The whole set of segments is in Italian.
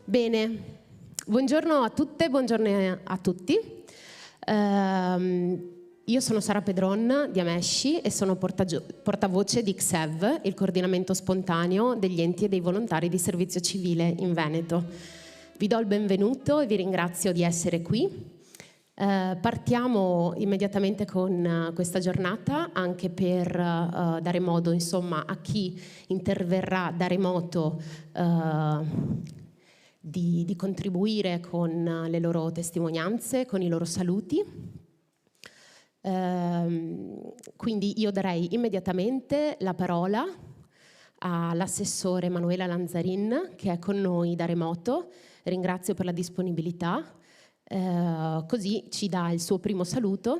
Bene, buongiorno a tutte, buongiorno a tutti. Io sono Sara Pedron di Amesci e sono portavoce di XEV, il coordinamento spontaneo degli enti e dei volontari di servizio civile in Veneto. Vi do il benvenuto e vi ringrazio di essere qui. Partiamo immediatamente con questa giornata anche per dare modo, insomma, a chi interverrà da remoto di contribuire con le loro testimonianze, con i loro saluti. Quindi io darei immediatamente la parola all'assessore Emanuela Lanzarin, che è con noi da remoto. Ringrazio per la disponibilità. Così ci dà il suo primo saluto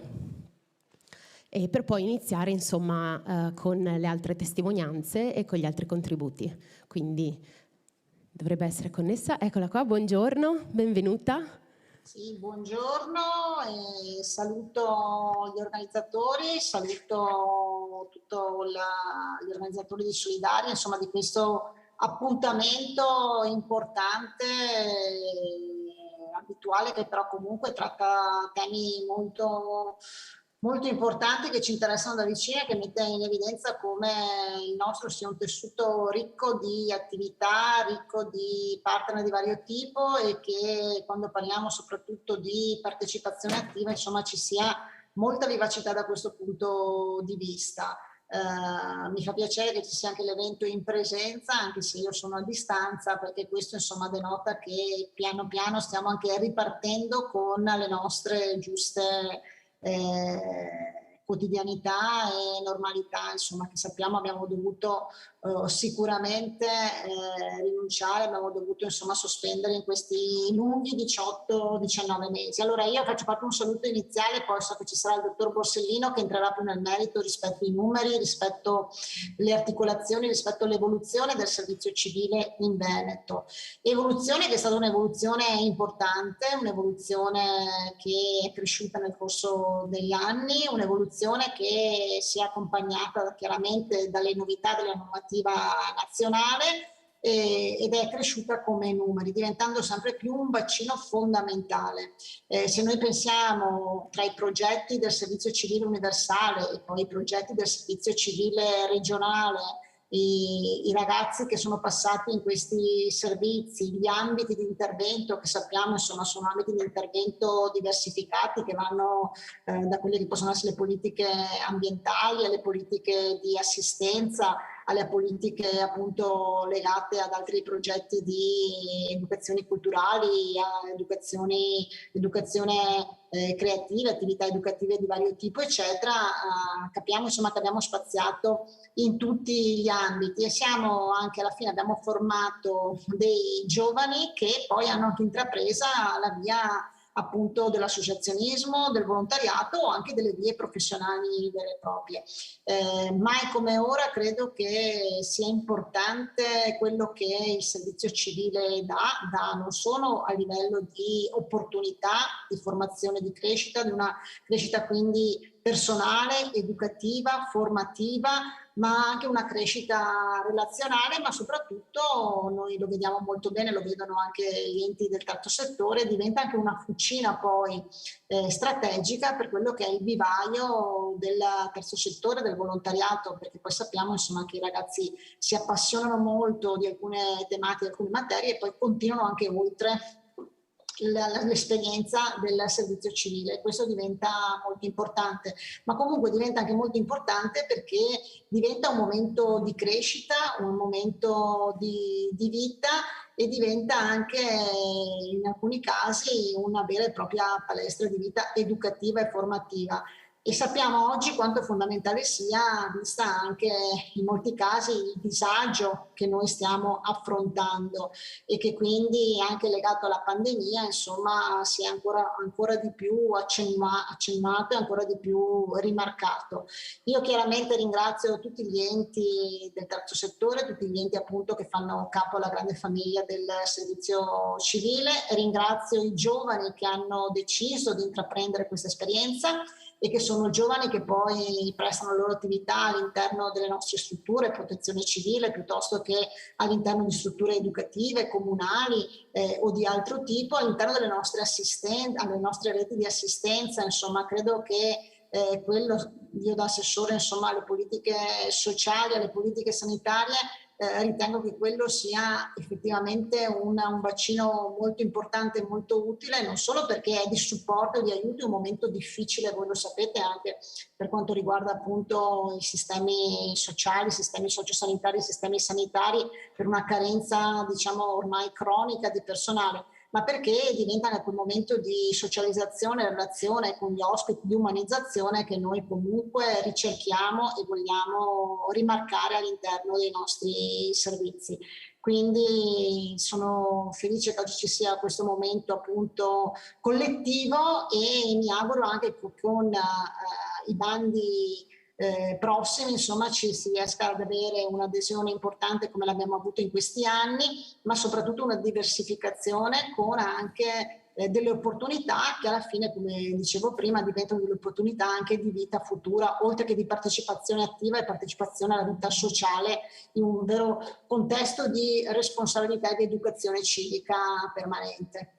e per poi iniziare, insomma, con le altre testimonianze e con gli altri contributi. Quindi dovrebbe essere connessa. Eccola qua, buongiorno, benvenuta. Sì, buongiorno e saluto gli organizzatori, saluto tutti gli organizzatori di Solidaria, insomma, di questo appuntamento importante, abituale, che però comunque tratta temi molto importanti che ci interessano da vicino e che mette in evidenza come il nostro sia un tessuto ricco di attività, ricco di partner di vario tipo, e che quando parliamo soprattutto di partecipazione attiva, insomma, ci sia molta vivacità da questo punto di vista. Mi fa piacere che ci sia anche l'evento in presenza, anche se io sono a distanza, perché questo, insomma, denota che piano piano stiamo anche ripartendo con le nostre giuste quotidianità e normalità, insomma, che sappiamo abbiamo dovuto sicuramente rinunciare, abbiamo dovuto, insomma, sospendere in questi lunghi 18-19 mesi. Allora io faccio proprio un saluto iniziale, poi so che ci sarà il dottor Borsellino che entrerà più nel merito rispetto ai numeri, rispetto alle articolazioni, rispetto all'evoluzione del servizio civile in Veneto. Evoluzione che è stata un'evoluzione importante, un'evoluzione che è cresciuta nel corso degli anni, un'evoluzione che si è accompagnata chiaramente dalle novità della normativa nazionale ed è cresciuta come numeri, diventando sempre più un bacino fondamentale. Se noi pensiamo tra i progetti del servizio civile universale e poi i progetti del servizio civile regionale, i ragazzi che sono passati in questi servizi, gli ambiti di intervento che sappiamo, insomma, sono ambiti di intervento diversificati che vanno da quelle che possono essere le politiche ambientali alle politiche di assistenza, alle politiche appunto legate ad altri progetti di educazioni culturali, a educazione creative, attività educative di vario tipo, eccetera. Capiamo, insomma, che abbiamo spaziato in tutti gli ambiti e siamo anche alla fine, abbiamo formato dei giovani che poi hanno anche intrapresa la via appunto dell'associazionismo, del volontariato o anche delle vie professionali vere e proprie. Mai come ora credo che sia importante quello che il servizio civile dà non solo a livello di opportunità, di formazione, di crescita, di una crescita quindi personale, educativa, formativa, ma anche una crescita relazionale, ma soprattutto noi lo vediamo molto bene, lo vedono anche gli enti del terzo settore, diventa anche una fucina poi strategica per quello che è il vivaio del terzo settore, del volontariato, perché poi sappiamo, insomma, che i ragazzi si appassionano molto di alcune tematiche, di alcune materie e poi continuano anche oltre l'esperienza del servizio civile. Questo diventa molto importante, ma comunque diventa anche molto importante perché diventa un momento di crescita, un momento di vita e diventa anche in alcuni casi una vera e propria palestra di vita educativa e formativa. E sappiamo oggi quanto fondamentale sia, vista anche in molti casi il disagio che noi stiamo affrontando e che quindi anche legato alla pandemia, insomma, si è ancora di più accennato e ancora di più rimarcato. Io chiaramente ringrazio tutti gli enti del terzo settore, tutti gli enti appunto che fanno capo alla grande famiglia del servizio civile, ringrazio i giovani che hanno deciso di intraprendere questa esperienza e che sono sono giovani che poi prestano la loro attività all'interno delle nostre strutture, protezione civile, piuttosto che all'interno di strutture educative, comunali o di altro tipo, all'interno delle nostre alle nostre reti di assistenza. Insomma, credo che quello, io da assessore insomma alle politiche sociali, alle politiche sanitarie, ritengo che quello sia effettivamente un bacino molto importante e molto utile, non solo perché è di supporto e di aiuto in un momento difficile, voi lo sapete, anche per quanto riguarda appunto i sistemi sociali, i sistemi sociosanitari, i sistemi sanitari, per una carenza diciamo ormai cronica di personale, ma perché diventa quel momento di socializzazione, relazione con gli ospiti, di umanizzazione che noi comunque ricerchiamo e vogliamo rimarcare all'interno dei nostri servizi. Quindi sono felice che oggi ci sia questo momento appunto collettivo e mi auguro anche che con i bandi prossimi insomma ci si riesca ad avere un'adesione importante come l'abbiamo avuto in questi anni, ma soprattutto una diversificazione con anche delle opportunità che alla fine, come dicevo prima, diventano delle opportunità anche di vita futura, oltre che di partecipazione attiva e partecipazione alla vita sociale in un vero contesto di responsabilità e di educazione civica permanente.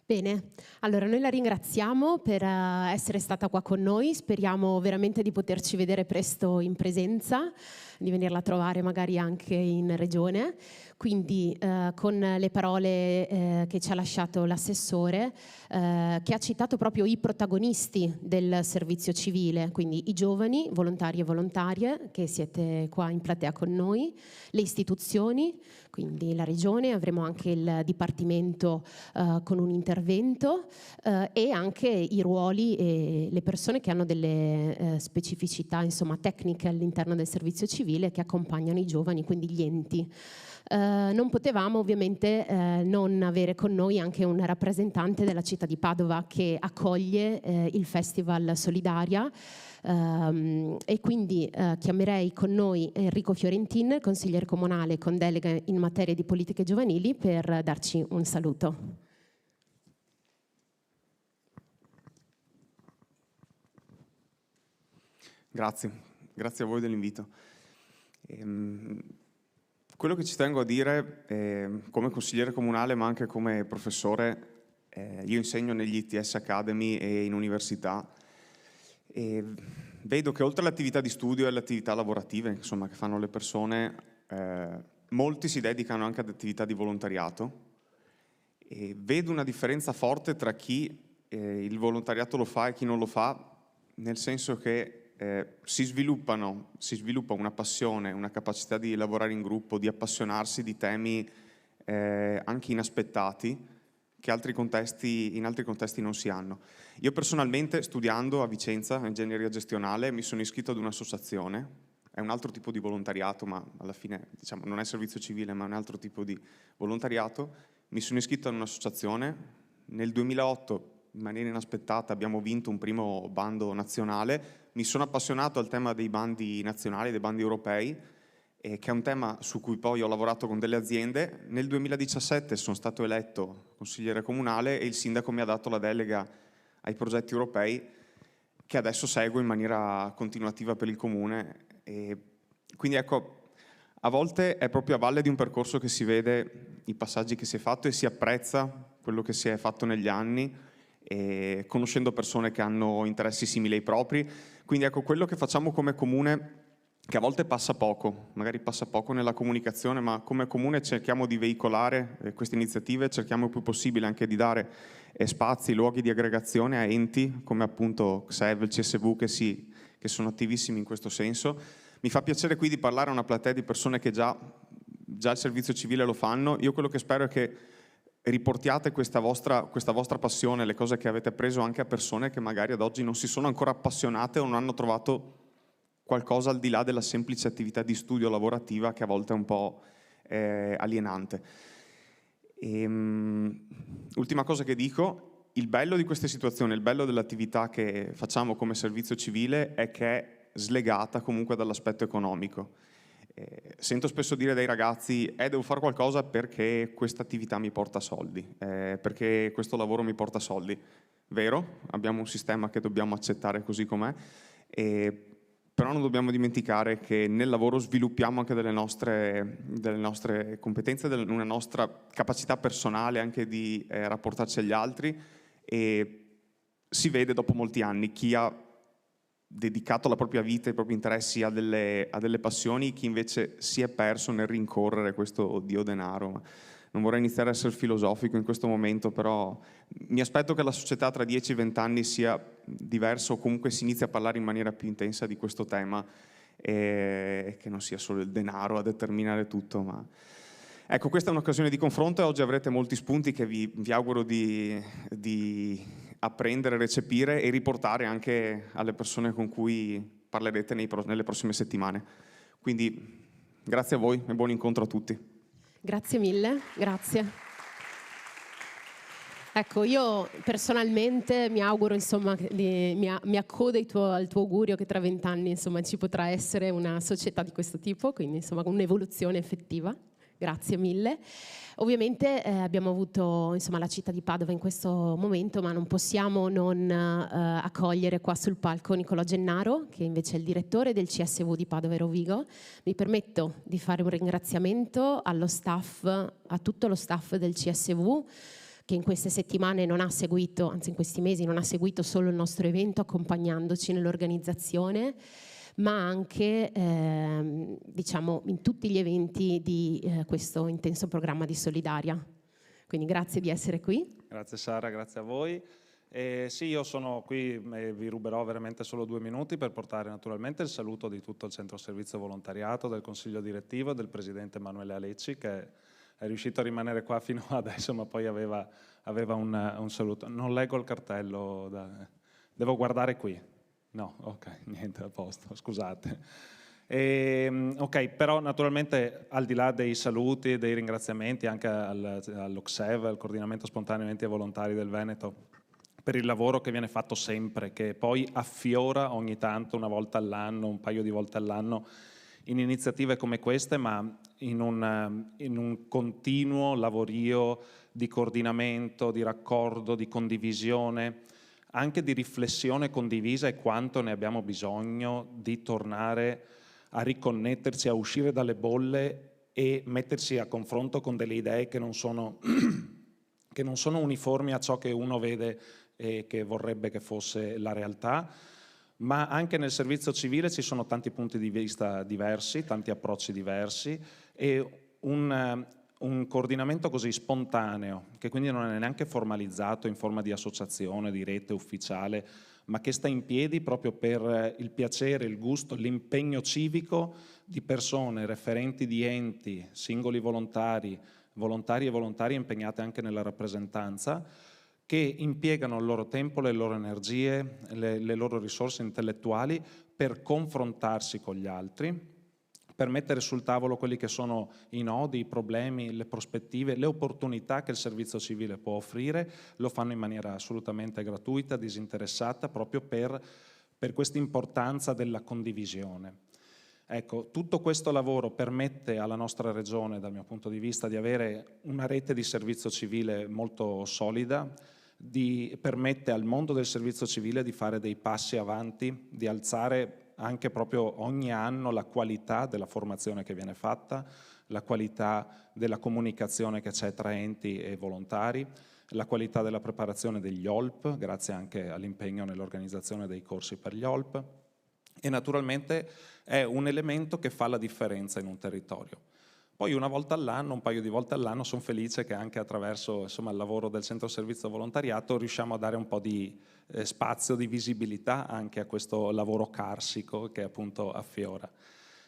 Bene, allora noi la ringraziamo per essere stata qua con noi, speriamo veramente di poterci vedere presto in presenza, di venirla a trovare magari anche in regione. Quindi con le parole che ci ha lasciato l'assessore, che ha citato proprio i protagonisti del servizio civile, quindi i giovani, volontari e volontarie che siete qua in platea con noi, le istituzioni, quindi la regione, avremo anche il dipartimento con un intervento e anche i ruoli e le persone che hanno delle specificità insomma, tecniche all'interno del servizio civile che accompagnano i giovani, quindi gli enti. Non potevamo ovviamente non avere con noi anche un rappresentante della città di Padova che accoglie il Festival Solidaria e quindi chiamerei con noi Enrico Fiorentin, consigliere comunale con delega in materia di politiche giovanili, per darci un saluto. Grazie a voi dell'invito. Quello che ci tengo a dire come consigliere comunale ma anche come professore, io insegno negli ITS Academy e in università e vedo che oltre all'attività di studio e alle attività lavorative insomma, che fanno le persone, molti si dedicano anche ad attività di volontariato e vedo una differenza forte tra chi il volontariato lo fa e chi non lo fa, nel senso che si sviluppa una passione, una capacità di lavorare in gruppo, di appassionarsi di temi anche inaspettati che in altri contesti non si hanno. Io personalmente, studiando a Vicenza, ingegneria gestionale, mi sono iscritto ad un'associazione, è un altro tipo di volontariato, ma alla fine diciamo, non è servizio civile, ma è un altro tipo di volontariato. Mi sono iscritto ad un'associazione, nel 2008 in maniera inaspettata abbiamo vinto un primo bando nazionale. Mi sono appassionato al tema dei bandi nazionali, dei bandi europei, che è un tema su cui poi ho lavorato con delle aziende. Nel 2017 sono stato eletto consigliere comunale e il sindaco mi ha dato la delega ai progetti europei che adesso seguo in maniera continuativa per il comune. E quindi ecco, a volte è proprio a valle di un percorso che si vede i passaggi che si è fatto e si apprezza quello che si è fatto negli anni, e conoscendo persone che hanno interessi simili ai propri. Quindi ecco, quello che facciamo come comune, che a volte passa poco, magari passa poco nella comunicazione, ma come comune cerchiamo di veicolare queste iniziative, cerchiamo il più possibile anche di dare spazi, luoghi di aggregazione a enti come appunto XEV, il CSV che sono attivissimi in questo senso. Mi fa piacere qui di parlare a una platea di persone che già il servizio civile lo fanno. Io quello che spero è che riportiate questa vostra passione, le cose che avete appreso anche a persone che magari ad oggi non si sono ancora appassionate o non hanno trovato qualcosa al di là della semplice attività di studio lavorativa che a volte è un po' alienante. Ultima cosa che dico, il bello di queste situazioni, il bello dell'attività che facciamo come servizio civile è che è slegata comunque dall'aspetto economico. Sento spesso dire dai ragazzi devo fare qualcosa perché questa attività mi porta soldi, perché questo lavoro mi porta soldi. Vero, abbiamo un sistema che dobbiamo accettare così com'è, però non dobbiamo dimenticare che nel lavoro sviluppiamo anche delle nostre competenze, una nostra capacità personale anche di rapportarci agli altri, e si vede dopo molti anni chi ha dedicato la propria vita, i propri interessi a delle passioni, chi invece si è perso nel rincorrere questo dio denaro. Non vorrei iniziare a essere filosofico in questo momento, però mi aspetto che la società tra 10 e 20 anni sia diversa, o comunque si inizi a parlare in maniera più intensa di questo tema, e che non sia solo il denaro a determinare tutto. Ma ecco, questa è un'occasione di confronto e oggi avrete molti spunti che vi auguro di apprendere, recepire e riportare anche alle persone con cui parlerete nelle prossime settimane. Quindi grazie a voi e buon incontro a tutti. Grazie mille, grazie. Ecco, io personalmente mi auguro, insomma, mi accodo al tuo augurio che tra 20 anni, insomma, ci potrà essere una società di questo tipo, quindi, insomma, un'evoluzione effettiva. Grazie mille. Ovviamente abbiamo avuto, insomma, la città di Padova in questo momento, ma non possiamo non accogliere qua sul palco Nicolò Gennaro, che invece è il direttore del CSV di Padova e Rovigo. Mi permetto di fare un ringraziamento allo staff, a tutto lo staff del CSV, che in queste settimane non ha seguito, anzi in questi mesi non ha seguito solo il nostro evento, accompagnandoci nell'organizzazione, ma anche diciamo in tutti gli eventi di questo intenso programma di Solidaria. Quindi grazie di essere qui. Grazie Sara, grazie a voi. Sì, io sono qui e vi ruberò veramente solo 2 minuti per portare naturalmente il saluto di tutto il Centro Servizio Volontariato, del Consiglio Direttivo e del Presidente Emanuele Alecci, che è riuscito a rimanere qua fino adesso, ma poi aveva un saluto. Non leggo il cartello, devo guardare qui. No, ok, niente, a posto, scusate. Ok, però naturalmente al di là dei saluti e dei ringraziamenti anche all'OCSEV, al Coordinamento Spontaneo Enti e Volontari del Veneto, per il lavoro che viene fatto sempre, che poi affiora ogni tanto, una volta all'anno, un paio di volte all'anno, in iniziative come queste, ma in un continuo lavorio di coordinamento, di raccordo, di condivisione, anche di riflessione condivisa, e quanto ne abbiamo bisogno di tornare a riconnetterci, a uscire dalle bolle e mettersi a confronto con delle idee che non sono uniformi a ciò che uno vede e che vorrebbe che fosse la realtà. Ma anche nel servizio civile ci sono tanti punti di vista diversi, tanti approcci diversi, e un coordinamento così spontaneo, che quindi non è neanche formalizzato in forma di associazione, di rete ufficiale, ma che sta in piedi proprio per il piacere, il gusto, l'impegno civico di persone, referenti di enti, singoli volontari e volontarie impegnate anche nella rappresentanza, che impiegano il loro tempo, le loro energie, le loro risorse intellettuali per confrontarsi con gli altri, per mettere sul tavolo quelli che sono i nodi, i problemi, le prospettive, le opportunità che il servizio civile può offrire. Lo fanno in maniera assolutamente gratuita, disinteressata, proprio per questa importanza della condivisione. Ecco, tutto questo lavoro permette alla nostra regione, dal mio punto di vista, di avere una rete di servizio civile molto solida, permette al mondo del servizio civile di fare dei passi avanti, di alzare anche proprio ogni anno la qualità della formazione che viene fatta, la qualità della comunicazione che c'è tra enti e volontari, la qualità della preparazione degli OLP, grazie anche all'impegno nell'organizzazione dei corsi per gli OLP, e naturalmente è un elemento che fa la differenza in un territorio. Poi un paio di volte all'anno, sono felice che anche attraverso il lavoro del Centro Servizio Volontariato riusciamo a dare un po' di spazio, di visibilità anche a questo lavoro carsico che appunto affiora.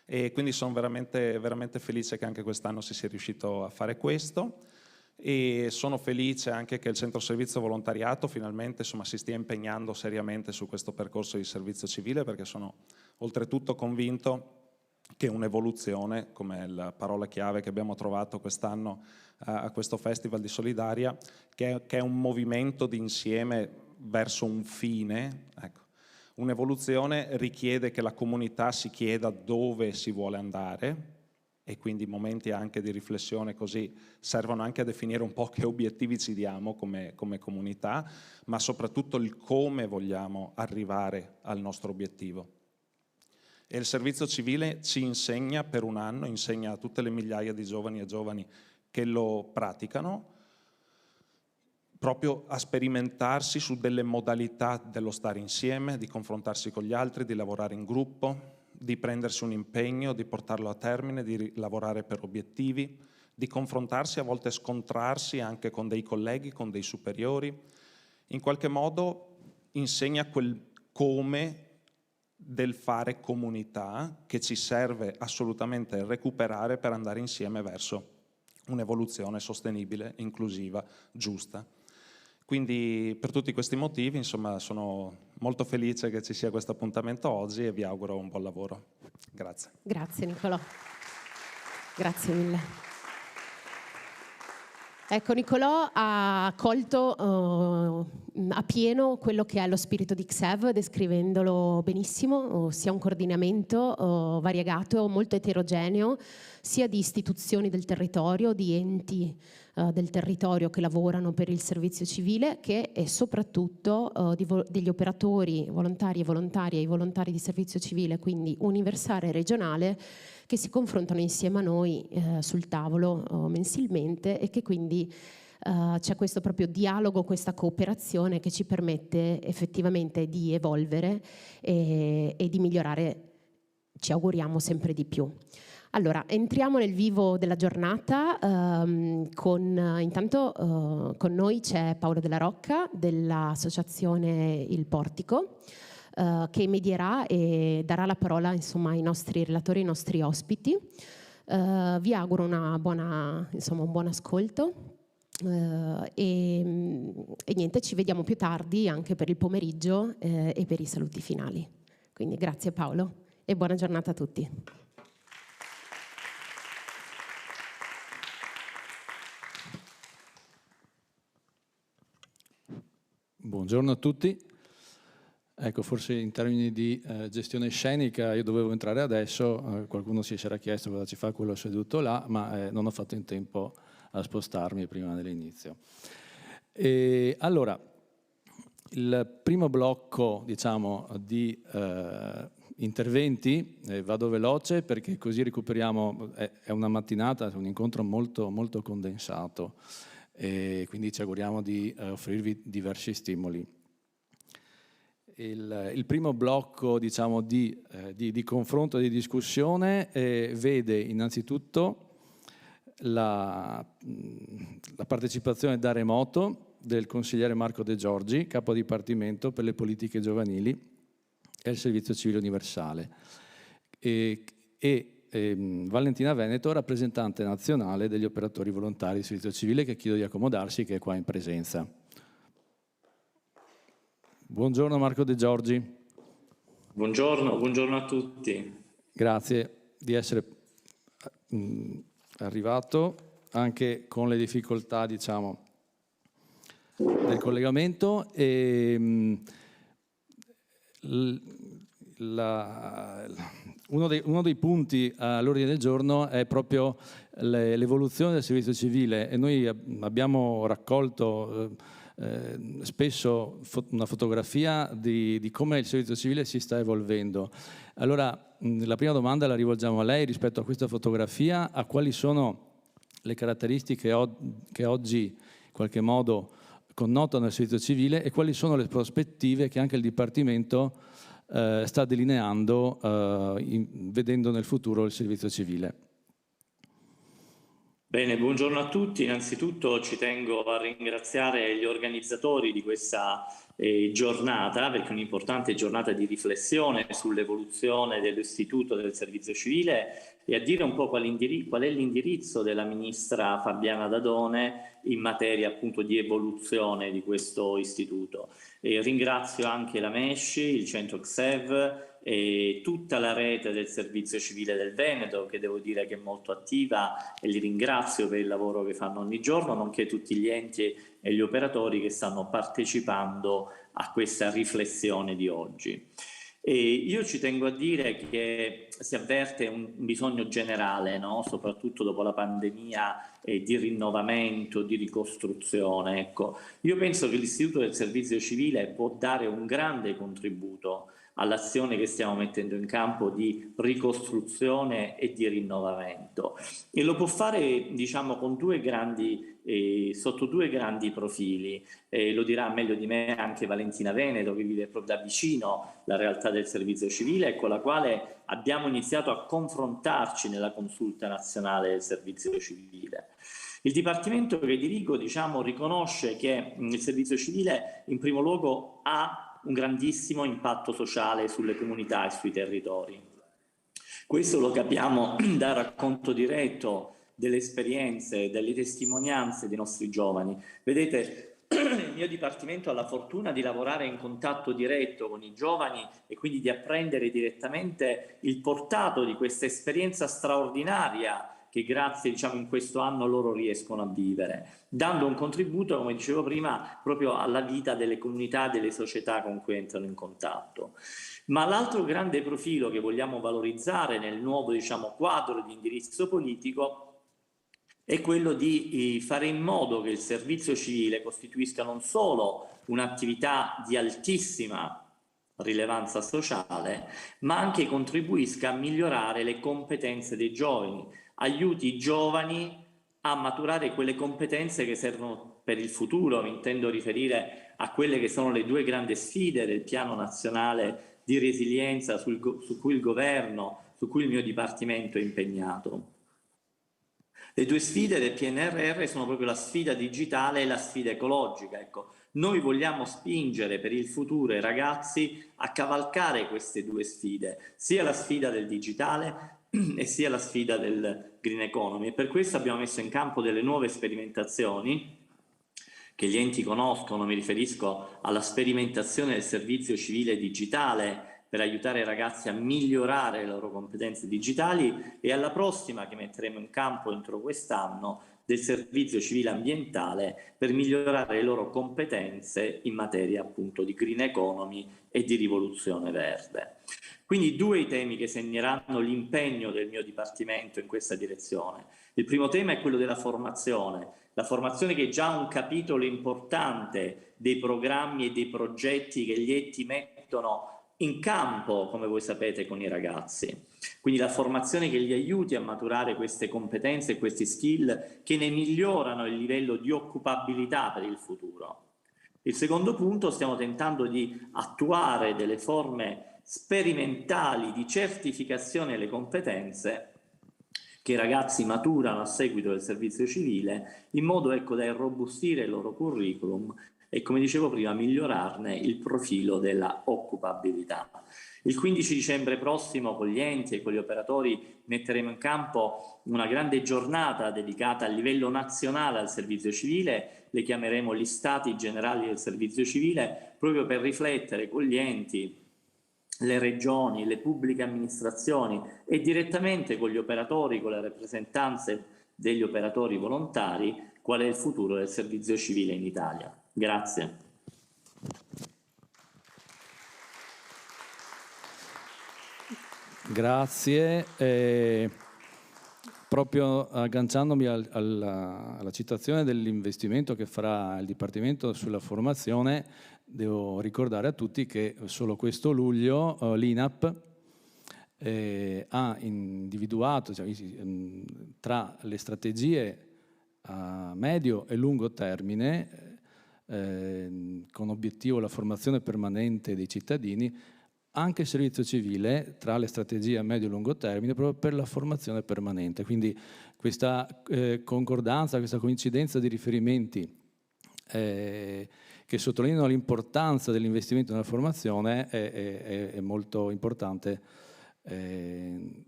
E quindi sono veramente, veramente felice che anche quest'anno si sia riuscito a fare questo, e sono felice anche che il Centro Servizio Volontariato finalmente si stia impegnando seriamente su questo percorso di servizio civile, perché sono oltretutto convinto che un'evoluzione, come la parola chiave che abbiamo trovato quest'anno a questo Festival di Solidaria, che è un movimento d'insieme verso un fine, ecco. Un'evoluzione richiede che la comunità si chieda dove si vuole andare, e quindi momenti anche di riflessione così servono anche a definire un po' che obiettivi ci diamo come comunità, ma soprattutto il come vogliamo arrivare al nostro obiettivo. E il servizio civile ci insegna per un anno, insegna a tutte le migliaia di giovani e giovani che lo praticano, proprio a sperimentarsi su delle modalità dello stare insieme, di confrontarsi con gli altri, di lavorare in gruppo, di prendersi un impegno, di portarlo a termine, di lavorare per obiettivi, di confrontarsi, a volte scontrarsi anche con dei colleghi, con dei superiori. In qualche modo insegna quel come del fare comunità che ci serve assolutamente recuperare per andare insieme verso un'evoluzione sostenibile, inclusiva, giusta. Quindi per tutti questi motivi, insomma, sono molto felice che ci sia questo appuntamento oggi e vi auguro un buon lavoro. Grazie. Grazie Nicolò. Grazie mille. Ecco, Nicolò ha colto a pieno quello che è lo spirito di XEV, descrivendolo benissimo, ossia un coordinamento variegato, molto eterogeneo, sia di istituzioni del territorio, di enti del territorio che lavorano per il servizio civile, che è soprattutto degli operatori volontari e volontarie e volontari di servizio civile, quindi universale e regionale, che si confrontano insieme a noi sul tavolo mensilmente e che quindi c'è questo proprio dialogo, questa cooperazione che ci permette effettivamente di evolvere e di migliorare, ci auguriamo, sempre di più. Allora, entriamo nel vivo della giornata. Intanto con noi c'è Paolo Della Rocca dell'associazione Il Portico, che medierà e darà la parola, insomma, ai nostri relatori, ai nostri ospiti. Vi auguro un buon ascolto e niente, ci vediamo più tardi anche per il pomeriggio e per i saluti finali. Quindi grazie Paolo e buona giornata a tutti. Buongiorno a tutti. Ecco, forse in termini di gestione scenica io dovevo entrare adesso, qualcuno si era chiesto cosa ci fa quello seduto là, ma non ho fatto in tempo a spostarmi prima dell'inizio. Allora, il primo blocco, diciamo, di interventi, vado veloce perché così recuperiamo, è una mattinata, è un incontro molto, molto condensato e quindi ci auguriamo di offrirvi diversi stimoli. Il primo blocco, diciamo, di confronto e di discussione vede innanzitutto la partecipazione da remoto del consigliere Marco De Giorgi, capo dipartimento per le politiche giovanili e il servizio civile universale, e Valentina Veneto, rappresentante nazionale degli operatori volontari di servizio civile, che chiedo di accomodarsi, che è qua in presenza. Buongiorno Marco De Giorgi. Buongiorno a tutti. Grazie di essere arrivato anche con le difficoltà, diciamo, del collegamento. Uno dei punti all'ordine del giorno è proprio l'evoluzione del servizio civile e noi abbiamo raccolto spesso una fotografia di come il servizio civile si sta evolvendo. Allora, la prima domanda la rivolgiamo a lei rispetto a questa fotografia: a quali sono le caratteristiche che oggi in qualche modo connotano il servizio civile e quali sono le prospettive che anche il Dipartimento sta delineando vedendo nel futuro il servizio civile. Bene, buongiorno a tutti. Innanzitutto ci tengo a ringraziare gli organizzatori di questa giornata, perché è un'importante giornata di riflessione sull'evoluzione dell'istituto del servizio civile e a dire un po' qual è l'indirizzo della ministra Fabiana Dadone in materia appunto di evoluzione di questo istituto. Ringrazio anche la MESCI, il centro XEV e tutta la rete del servizio civile del Veneto, che devo dire che è molto attiva, e li ringrazio per il lavoro che fanno ogni giorno, nonché tutti gli enti e gli operatori che stanno partecipando a questa riflessione di oggi. E io ci tengo a dire che si avverte un bisogno generale, no? Soprattutto dopo la pandemia, di rinnovamento, di ricostruzione. Ecco, io penso che l'Istituto del Servizio Civile può dare un grande contributo all'azione che stiamo mettendo in campo di ricostruzione e di rinnovamento, e lo può fare, diciamo, con sotto due grandi profili. Lo dirà meglio di me anche Valentina Veneto, che vive proprio da vicino la realtà del servizio civile e con la quale abbiamo iniziato a confrontarci nella consulta nazionale del servizio civile. Il Dipartimento che dirigo, diciamo, riconosce che il servizio civile in primo luogo ha un grandissimo impatto sociale sulle comunità e sui territori. Questo lo capiamo dal racconto diretto delle esperienze, delle testimonianze dei nostri giovani. Vedete, il mio Dipartimento ha la fortuna di lavorare in contatto diretto con i giovani e quindi di apprendere direttamente il portato di questa esperienza straordinaria che grazie, diciamo, in questo anno loro riescono a vivere, dando un contributo, come dicevo prima, proprio alla vita delle comunità, delle società con cui entrano in contatto. Ma l'altro grande profilo che vogliamo valorizzare nel nuovo, diciamo, quadro di indirizzo politico è quello di fare in modo che il servizio civile costituisca non solo un'attività di altissima rilevanza sociale, ma anche contribuisca a migliorare le competenze dei giovani, aiuti i giovani a maturare quelle competenze che servono per il futuro. Mi intendo riferire a quelle che sono le due grandi sfide del Piano Nazionale di Resilienza su cui il Governo, su cui il mio Dipartimento è impegnato. Le due sfide del PNRR sono proprio la sfida digitale e la sfida ecologica. Ecco, noi vogliamo spingere per il futuro i ragazzi a cavalcare queste due sfide, sia la sfida del digitale e sia la sfida del green economy, e per questo abbiamo messo in campo delle nuove sperimentazioni che gli enti conoscono. Mi riferisco alla sperimentazione del servizio civile digitale per aiutare i ragazzi a migliorare le loro competenze digitali, e alla prossima che metteremo in campo entro quest'anno del servizio civile ambientale per migliorare le loro competenze in materia appunto di green economy e di rivoluzione verde. Quindi due i temi che segneranno l'impegno del mio Dipartimento in questa direzione. Il primo tema è quello della formazione. La formazione che è già un capitolo importante dei programmi e dei progetti che gli enti mettono in campo, come voi sapete, con i ragazzi. Quindi la formazione che li aiuti a maturare queste competenze e questi skill che ne migliorano il livello di occupabilità per il futuro. Il secondo punto, stiamo tentando di attuare delle forme sperimentali di certificazione delle competenze che i ragazzi maturano a seguito del servizio civile, in modo, ecco, da irrobustire il loro curriculum e, come dicevo prima, migliorarne il profilo della occupabilità. Il 15 dicembre prossimo con gli enti e con gli operatori metteremo in campo una grande giornata dedicata a livello nazionale al servizio civile. Le chiameremo gli Stati Generali del Servizio Civile, proprio per riflettere con gli enti, le regioni, le pubbliche amministrazioni e direttamente con gli operatori, con le rappresentanze degli operatori volontari, qual è il futuro del servizio civile in Italia. Grazie. Grazie. Proprio agganciandomi alla citazione dell'investimento che farà il Dipartimento sulla formazione, devo ricordare a tutti che solo questo luglio l'INAP ha individuato, cioè, tra le strategie a medio e lungo termine, con obiettivo la formazione permanente dei cittadini, anche il servizio civile tra le strategie a medio e lungo termine proprio per la formazione permanente. Quindi questa concordanza, questa coincidenza di riferimenti che sottolineano l'importanza dell'investimento nella formazione è molto importante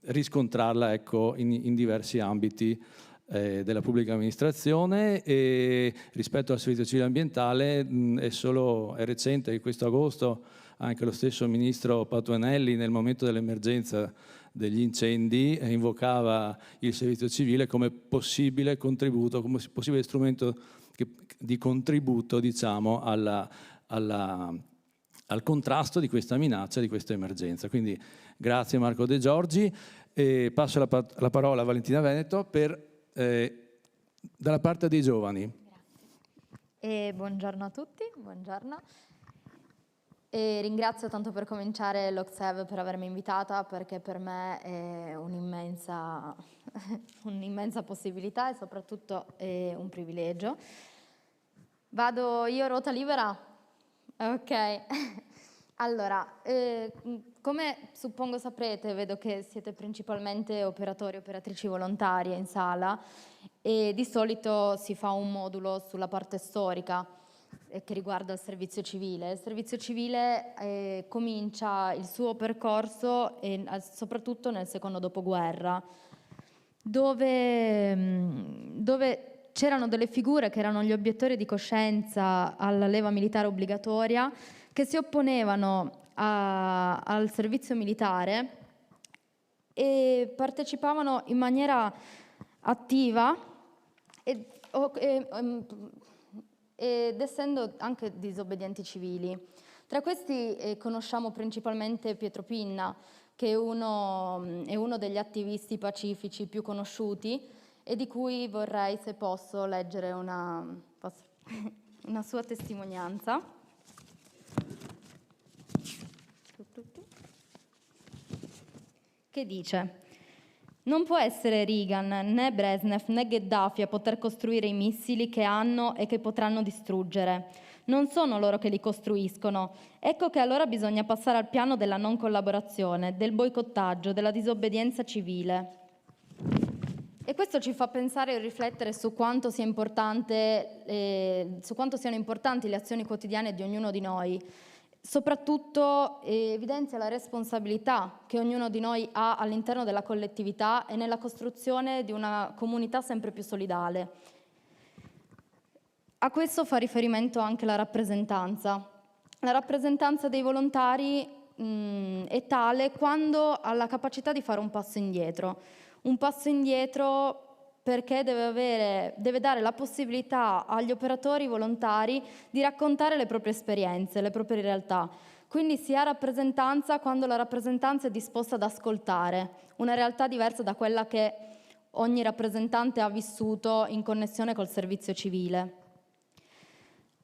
riscontrarla, ecco, in diversi ambiti della pubblica amministrazione. E rispetto al servizio civile ambientale è recente che questo agosto anche lo stesso ministro Patuanelli, nel momento dell'emergenza degli incendi, invocava il servizio civile come possibile contributo, come possibile strumento di contributo, diciamo, alla al contrasto di questa minaccia, di questa emergenza. Quindi grazie Marco De Giorgi, e passo la parola a Valentina Veneto dalla parte dei giovani. Grazie. Buongiorno a tutti, buongiorno. E ringrazio tanto per cominciare l'Ocsev per avermi invitata, perché per me è un'immensa possibilità e soprattutto è un privilegio. Vado io ruota libera? Ok. Allora, come suppongo saprete, vedo che siete principalmente operatori e operatrici volontarie in sala, e di solito si fa un modulo sulla parte storica che riguarda il servizio civile. Il servizio civile comincia il suo percorso soprattutto nel secondo dopoguerra, dove c'erano delle figure che erano gli obiettori di coscienza alla leva militare obbligatoria, che si opponevano al servizio militare e partecipavano in maniera attiva ed essendo anche disobbedienti civili. Tra questi conosciamo principalmente Pietro Pinna, che è uno degli attivisti pacifici più conosciuti e di cui vorrei, se posso, leggere una sua testimonianza. Che dice: non può essere Reagan, né Brezhnev, né Gheddafi a poter costruire i missili che hanno e che potranno distruggere. Non sono loro che li costruiscono. Ecco che allora bisogna passare al piano della non collaborazione, del boicottaggio, della disobbedienza civile. E questo ci fa pensare e riflettere su quanto sia importante, su quanto siano importanti le azioni quotidiane di ognuno di noi. Soprattutto evidenzia la responsabilità che ognuno di noi ha all'interno della collettività e nella costruzione di una comunità sempre più solidale. A questo fa riferimento anche la rappresentanza. La rappresentanza dei volontari è tale quando ha la capacità di fare un passo indietro. Un passo indietro perché deve dare la possibilità agli operatori volontari di raccontare le proprie esperienze, le proprie realtà. Quindi si ha rappresentanza quando la rappresentanza è disposta ad ascoltare una realtà diversa da quella che ogni rappresentante ha vissuto in connessione col servizio civile.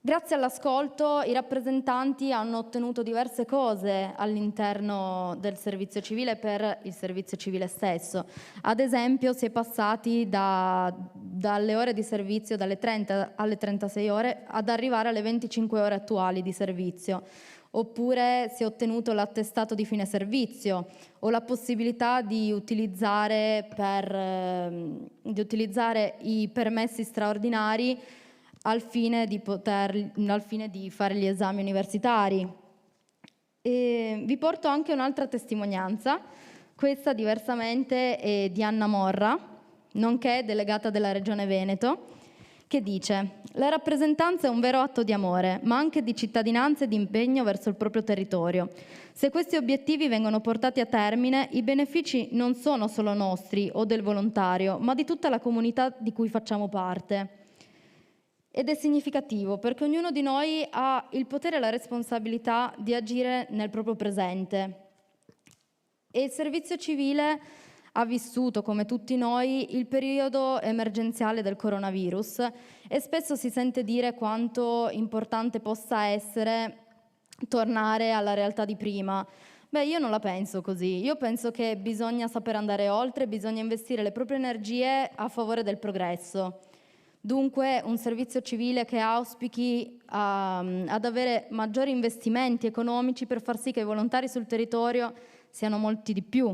Grazie all'ascolto i rappresentanti hanno ottenuto diverse cose all'interno del servizio civile per il servizio civile stesso. Ad esempio si è passati dalle ore di servizio, dalle 30 alle 36 ore, ad arrivare alle 25 ore attuali di servizio. Oppure si è ottenuto l'attestato di fine servizio o la possibilità di utilizzare i permessi straordinari al fine di fare gli esami universitari. E vi porto anche un'altra testimonianza, questa diversamente è di Anna Morra, nonché delegata della Regione Veneto, che dice: la rappresentanza è un vero atto di amore, ma anche di cittadinanza e di impegno verso il proprio territorio. Se questi obiettivi vengono portati a termine, i benefici non sono solo nostri o del volontario, ma di tutta la comunità di cui facciamo parte. Ed è significativo perché ognuno di noi ha il potere e la responsabilità di agire nel proprio presente. E il servizio civile ha vissuto, come tutti noi, il periodo emergenziale del coronavirus e spesso si sente dire quanto importante possa essere tornare alla realtà di prima. Beh, io non la penso così. Io penso che bisogna saper andare oltre, bisogna investire le proprie energie a favore del progresso. Dunque un servizio civile che auspichi ad avere maggiori investimenti economici per far sì che i volontari sul territorio siano molti di più,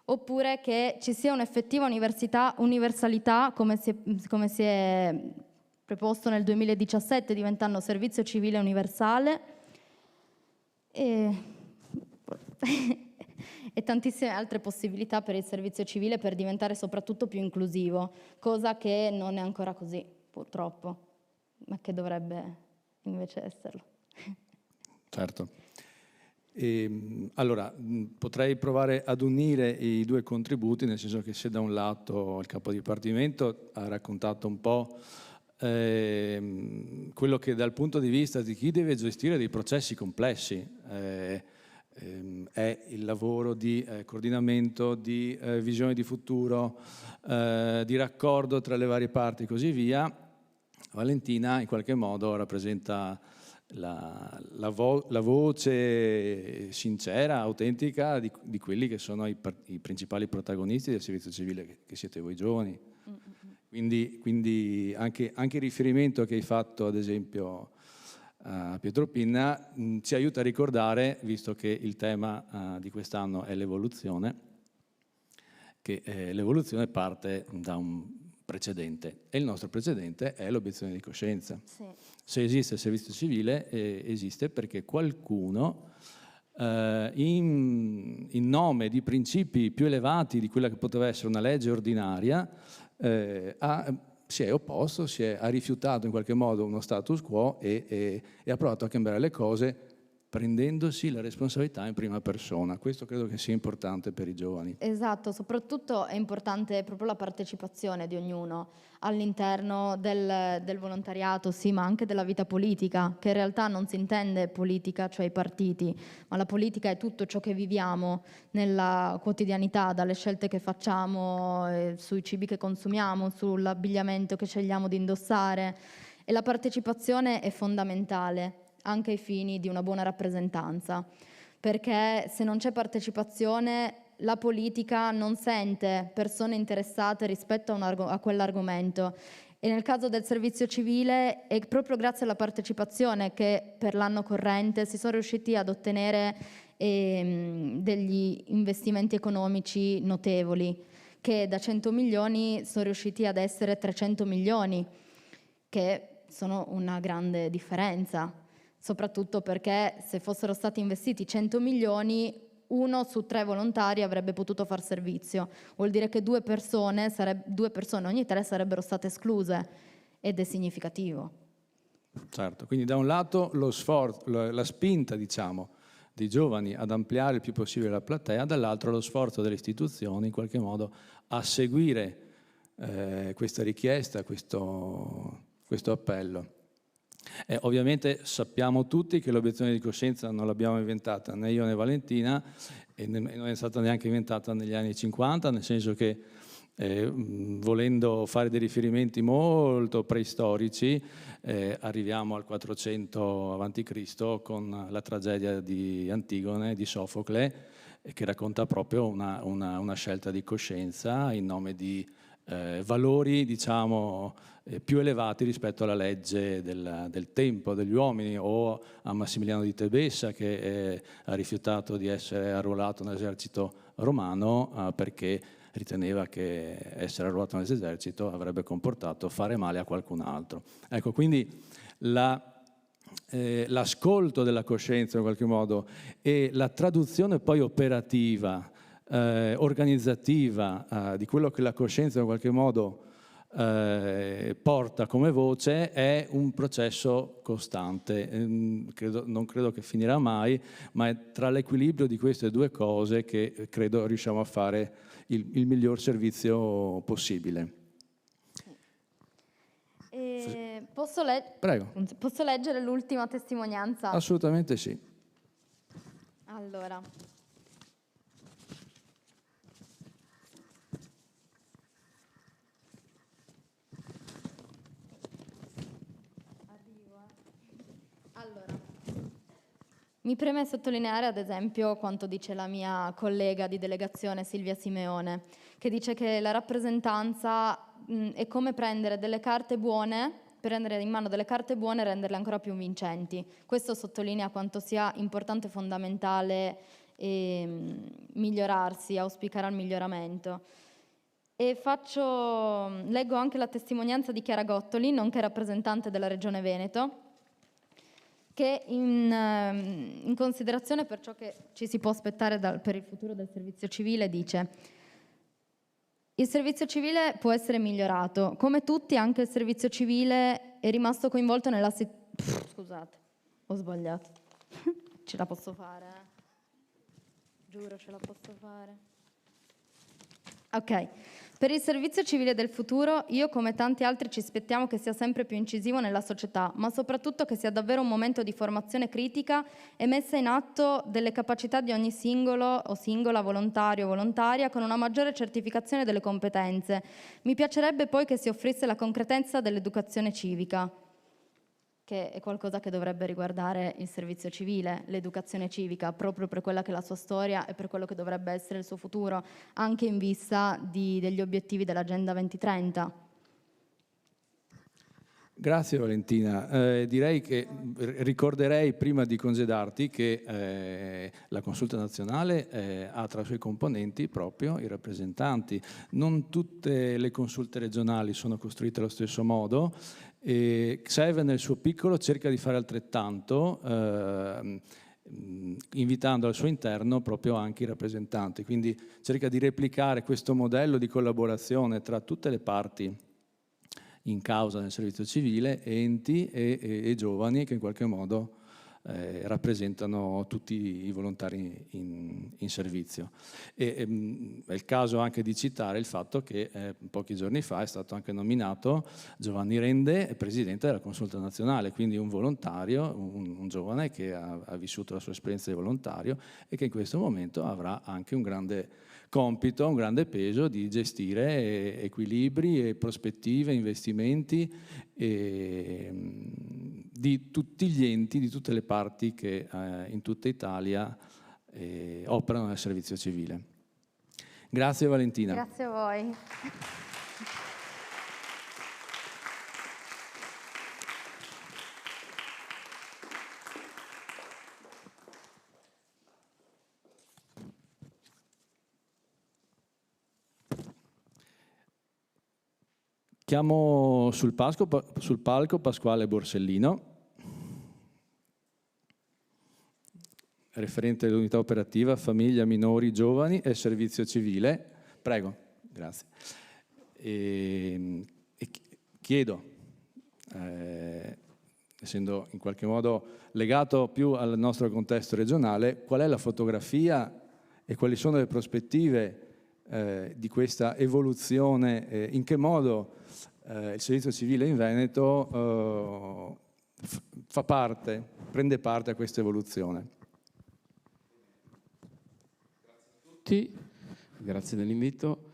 oppure che ci sia un'effettiva universalità come si è preposto nel 2017 diventando servizio civile universale e tantissime altre possibilità per il servizio civile per diventare soprattutto più inclusivo, cosa che non è ancora così, purtroppo, ma che dovrebbe invece esserlo. Certo. Allora, potrei provare ad unire i due contributi, nel senso che se da un lato il capo dipartimento ha raccontato un po' quello che dal punto di vista di chi deve gestire dei processi complessi è il lavoro di coordinamento, di visione di futuro, di raccordo tra le varie parti e così via. Valentina in qualche modo rappresenta la voce sincera, autentica di quelli che sono i principali protagonisti del servizio civile, che siete voi giovani. Quindi anche il riferimento che hai fatto, ad esempio, a Pietro Pinna, ci aiuta a ricordare, visto che il tema di quest'anno è l'evoluzione, che l'evoluzione parte da un precedente, e il nostro precedente è l'obiezione di coscienza. Sì. Se esiste il servizio civile, esiste perché qualcuno, in nome di principi più elevati di quella che poteva essere una legge ordinaria, si è opposto, ha rifiutato in qualche modo uno status quo e ha provato a cambiare le cose prendendosi la responsabilità in prima persona. Questo credo che sia importante per i giovani. Esatto, soprattutto è importante proprio la partecipazione di ognuno all'interno del volontariato, sì, ma anche della vita politica, che in realtà non si intende politica, cioè i partiti, ma la politica è tutto ciò che viviamo nella quotidianità, dalle scelte che facciamo, sui cibi che consumiamo, sull'abbigliamento che scegliamo di indossare, e la partecipazione è fondamentale anche ai fini di una buona rappresentanza, perché se non c'è partecipazione la politica non sente persone interessate rispetto a quell'argomento, e nel caso del servizio civile è proprio grazie alla partecipazione che per l'anno corrente si sono riusciti ad ottenere degli investimenti economici notevoli, che da 100 milioni sono riusciti ad essere 300 milioni, che sono una grande differenza. Soprattutto perché se fossero stati investiti 100 milioni, 1 su 3 volontari avrebbe potuto far servizio. Vuol dire che 2 persone ogni 3 sarebbero state escluse, ed è significativo. Certo, quindi da un lato lo sforzo, la spinta, diciamo, dei giovani ad ampliare il più possibile la platea, dall'altro lo sforzo delle istituzioni in qualche modo a seguire questa richiesta, questo appello. Ovviamente sappiamo tutti che l'obiezione di coscienza non l'abbiamo inventata né io né Valentina, e non è stata neanche inventata negli anni 50, nel senso che volendo fare dei riferimenti molto preistorici arriviamo al 400 a.C. con la tragedia di Antigone di Sofocle, che racconta proprio una scelta di coscienza in nome di valori, diciamo, più elevati rispetto alla legge del tempo, degli uomini, o a Massimiliano di Tebessa, che ha rifiutato di essere arruolato nell'esercito romano perché riteneva che essere arruolato nell'esercito avrebbe comportato fare male a qualcun altro. Ecco, quindi l'ascolto della coscienza in qualche modo e la traduzione poi operativa, organizzativa di quello che la coscienza in qualche modo porta come voce è un processo costante. Non credo che finirà mai, ma è tra l'equilibrio di queste due cose che credo riusciamo a fare il miglior servizio possibile. Prego. Posso leggere l'ultima testimonianza? Assolutamente sì. Allora. Mi preme sottolineare, ad esempio, quanto dice la mia collega di delegazione Silvia Simeone, che dice che la rappresentanza è come prendere delle carte buone, prendere in mano delle carte buone e renderle ancora più vincenti. Questo sottolinea quanto sia importante e fondamentale migliorarsi, auspicare al miglioramento. E leggo anche la testimonianza di Chiara Gottoli, nonché rappresentante della Regione Veneto, che in considerazione per ciò che ci si può aspettare per il futuro del servizio civile dice: il servizio civile può essere migliorato, come tutti anche il servizio civile è rimasto coinvolto nella scusate, ho sbagliato. Ce la posso fare, Giuro ce la posso fare. Ok. Per il servizio civile del futuro, io come tanti altri ci aspettiamo che sia sempre più incisivo nella società, ma soprattutto che sia davvero un momento di formazione critica e messa in atto delle capacità di ogni singolo o singola, volontario o volontaria, con una maggiore certificazione delle competenze. Mi piacerebbe poi che si offrisse la concretezza dell'educazione civica, che è qualcosa che dovrebbe riguardare il servizio civile, l'educazione civica, proprio per quella che è la sua storia e per quello che dovrebbe essere il suo futuro, anche in vista degli obiettivi dell'Agenda 2030. Grazie Valentina. Direi che ricorderei prima di congedarti che la Consulta Nazionale ha tra i suoi componenti proprio i rappresentanti. Non tutte le consulte regionali sono costruite allo stesso modo. XEV nel suo piccolo cerca di fare altrettanto, invitando al suo interno proprio anche i rappresentanti, quindi cerca di replicare questo modello di collaborazione tra tutte le parti in causa nel servizio civile, enti e giovani che in qualche modo rappresentano tutti i volontari in servizio. È il caso anche di citare il fatto che pochi giorni fa è stato anche nominato Giovanni Rende presidente della Consulta Nazionale, quindi un volontario, un giovane che ha vissuto la sua esperienza di volontario e che in questo momento avrà anche un grande compito, un grande peso di gestire equilibri e prospettive, investimenti di tutti gli enti, di tutte le parti che in tutta Italia operano nel servizio civile. Grazie Valentina. Grazie a voi. Chiamo sul palco Pasquale Borsellino, referente dell'unità operativa Famiglia, Minori, Giovani e Servizio Civile. Prego, grazie. E chiedo, essendo in qualche modo legato più al nostro contesto regionale, qual è la fotografia e quali sono le prospettive di questa evoluzione, in che modo il servizio civile in Veneto prende parte a questa evoluzione. Grazie dell'invito.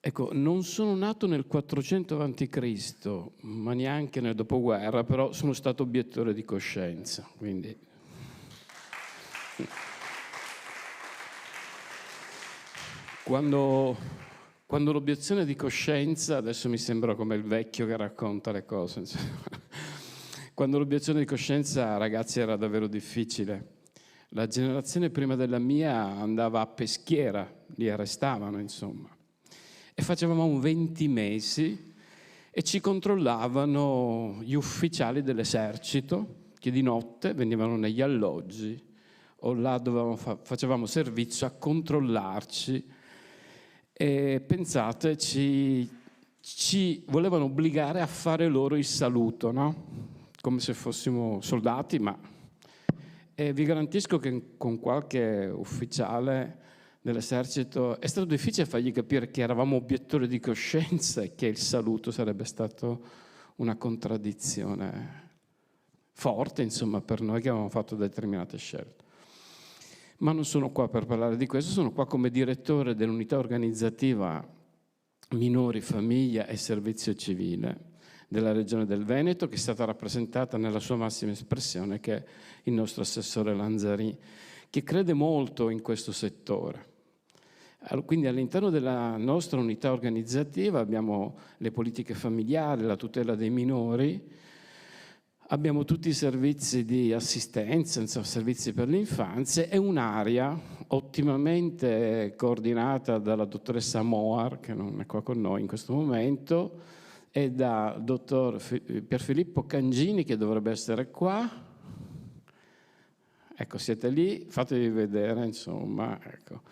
Ecco, non sono nato nel 400 a.C., ma neanche nel dopoguerra, però sono stato obiettore di coscienza, quindi... Quando l'obiezione di coscienza, adesso mi sembra come il vecchio che racconta le cose, quando l'obiezione di coscienza, ragazzi, era davvero difficile. La generazione prima della mia andava a Peschiera, li arrestavano, insomma. E facevamo 20 mesi e ci controllavano gli ufficiali dell'esercito che di notte venivano negli alloggi o là dove facevamo servizio a controllarci. E pensate, ci volevano obbligare a fare loro il saluto, no? Come se fossimo soldati, ma... E vi garantisco che con qualche ufficiale dell'esercito è stato difficile fargli capire che eravamo obiettori di coscienza e che il saluto sarebbe stato una contraddizione forte, insomma, per noi che avevamo fatto determinate scelte. Ma non sono qua per parlare di questo, sono qua come direttore dell'unità organizzativa Minori, Famiglia e Servizio Civile della Regione del Veneto, che è stata rappresentata nella sua massima espressione, che è il nostro assessore Lanzari, che crede molto in questo settore. Quindi all'interno della nostra unità organizzativa abbiamo le politiche familiari, la tutela dei minori, abbiamo tutti i servizi di assistenza, insomma, servizi per l'infanzia e un'area ottimamente coordinata dalla dottoressa Moar, che non è qua con noi in questo momento, e dal dottor Pierfilippo Cangini, che dovrebbe essere qua. Ecco, siete lì, fatevi vedere, insomma, ecco,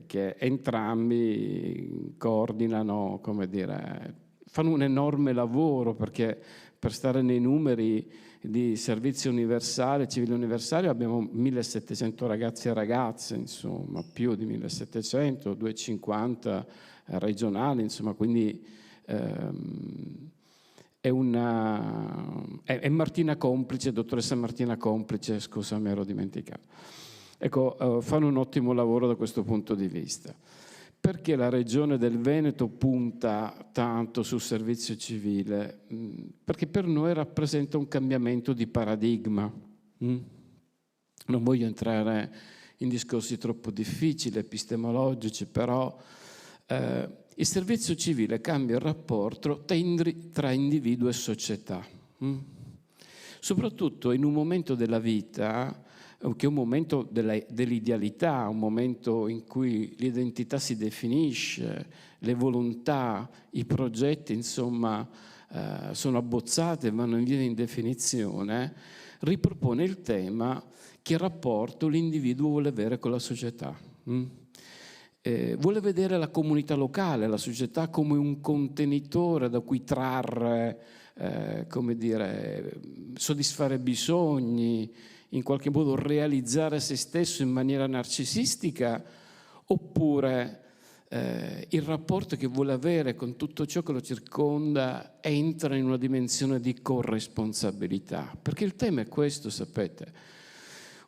che entrambi coordinano, come dire, fanno un enorme lavoro, perché per stare nei numeri di servizio universale, civile universale, abbiamo 1700 ragazzi e ragazze, insomma, più di 1700, 250 regionali, insomma, quindi è Martina Complice, dottoressa Martina Complice, scusa, mi ero dimenticato. Ecco, fanno un ottimo lavoro da questo punto di vista. Perché la Regione del Veneto punta tanto sul servizio civile? Perché per noi rappresenta un cambiamento di paradigma. Non voglio entrare in discorsi troppo difficili, epistemologici, però il servizio civile cambia il rapporto tra individuo e società. Soprattutto in un momento della vita che è un momento dell'idealità, un momento in cui l'identità si definisce, le volontà, i progetti, insomma, sono abbozzate e vanno in via di indefinizione, ripropone il tema che rapporto l'individuo vuole avere con la società. Vuole vedere la comunità locale, la società come un contenitore da cui trarre, come dire, soddisfare bisogni, in qualche modo realizzare se stesso in maniera narcisistica, oppure il rapporto che vuole avere con tutto ciò che lo circonda entra in una dimensione di corresponsabilità. Perché il tema è questo, sapete.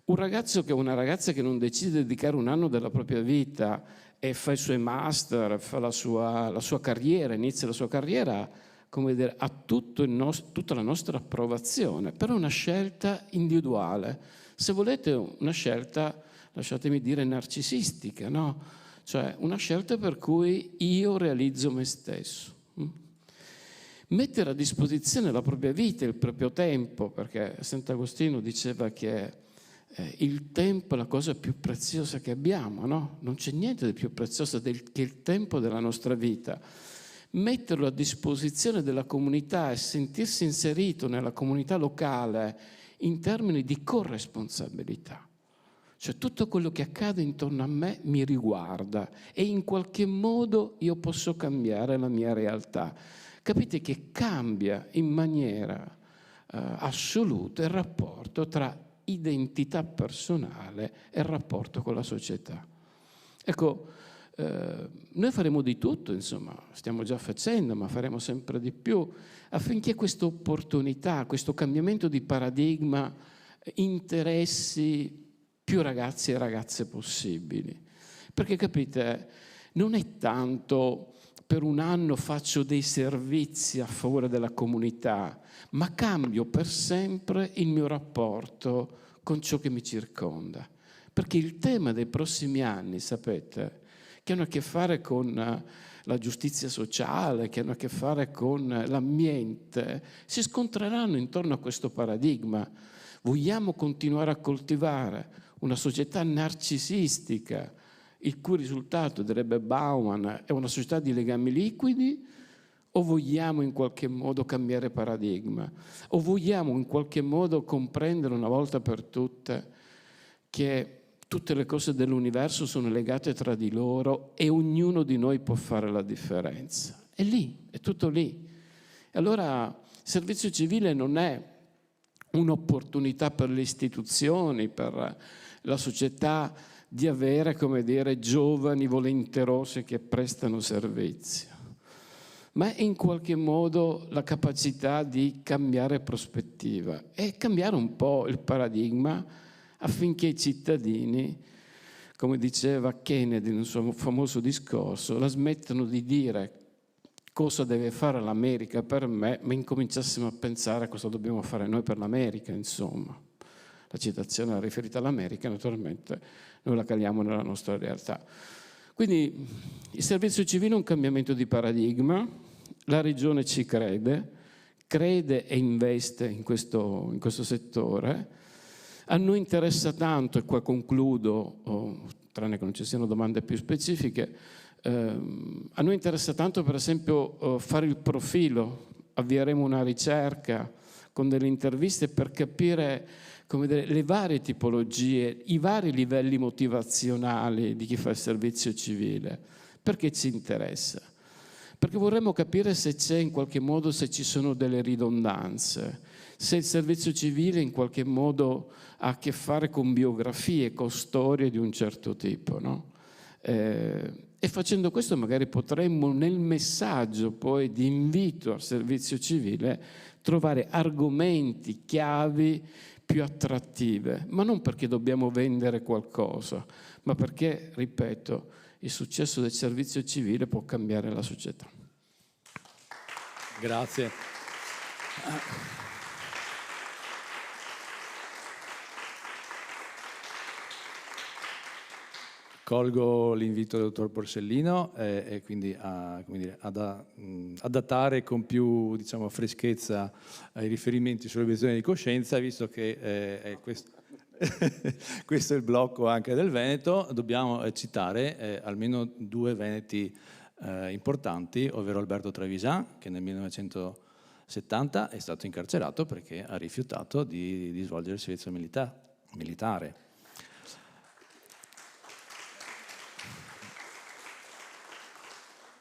Un ragazzo che una ragazza che non decide di dedicare un anno della propria vita e fa i suoi master, fa la sua carriera, inizia la sua carriera, come dire, ha tutta la nostra approvazione, però è una scelta individuale. Se volete una scelta, lasciatemi dire, narcisistica, no? Cioè una scelta per cui io realizzo me stesso. Mettere a disposizione la propria vita, il proprio tempo, perché Sant'Agostino diceva che il tempo è la cosa più preziosa che abbiamo, no? Non c'è niente di più prezioso che il tempo della nostra vita. Metterlo a disposizione della comunità e sentirsi inserito nella comunità locale in termini di corresponsabilità. Cioè tutto quello che accade intorno a me mi riguarda e in qualche modo io posso cambiare la mia realtà. Capite che cambia in maniera assoluta il rapporto tra identità personale e il rapporto con la società. Ecco, noi faremo di tutto, insomma, stiamo già facendo, ma faremo sempre di più, affinché questa opportunità, questo cambiamento di paradigma interessi più ragazzi e ragazze possibili. Perché capite, non è tanto per un anno faccio dei servizi a favore della comunità, ma cambio per sempre il mio rapporto con ciò che mi circonda. Perché il tema dei prossimi anni, sapete, che hanno a che fare con la giustizia sociale, che hanno a che fare con l'ambiente, si scontreranno intorno a questo paradigma. Vogliamo continuare a coltivare una società narcisistica, il cui risultato, direbbe Bauman, è una società di legami liquidi, o vogliamo in qualche modo cambiare paradigma? O vogliamo in qualche modo comprendere una volta per tutte che tutte le cose dell'universo sono legate tra di loro e ognuno di noi può fare la differenza? È lì, è tutto lì. E allora il servizio civile non è un'opportunità per le istituzioni, per la società di avere, come dire, giovani volenterosi che prestano servizio, ma è in qualche modo la capacità di cambiare prospettiva e cambiare un po' il paradigma affinché i cittadini, come diceva Kennedy nel suo famoso discorso, la smettano di dire cosa deve fare l'America per me, ma incominciassimo a pensare a cosa dobbiamo fare noi per l'America, insomma. La citazione era riferita all'America, naturalmente noi la caliamo nella nostra realtà. Quindi il servizio civile è un cambiamento di paradigma, la Regione ci crede e investe in questo settore. A noi interessa tanto, e qua concludo, tranne che non ci siano domande più specifiche, a noi interessa tanto per esempio fare il profilo, avvieremo una ricerca con delle interviste per capire, come dire, le varie tipologie, i vari livelli motivazionali di chi fa il servizio civile. Perché ci interessa? perché vorremmo capire se c'è in qualche modo, se ci sono delle ridondanze, se il servizio civile in qualche modo ha a che fare con biografie, con storie di un certo tipo, no? E facendo questo magari potremmo nel messaggio poi di invito al servizio civile trovare argomenti, chiavi più attrattive, ma non perché dobbiamo vendere qualcosa, ma perché, ripeto, il successo del servizio civile può cambiare la società. Grazie. Colgo l'invito del dottor Borsellino e quindi a datare con più, diciamo, freschezza i riferimenti sull'obiezione di coscienza, visto che questo è il blocco anche del Veneto. Dobbiamo citare almeno 2 veneti importanti, ovvero Alberto Trevisan, che nel 1970 è stato incarcerato perché ha rifiutato di svolgere il servizio militare.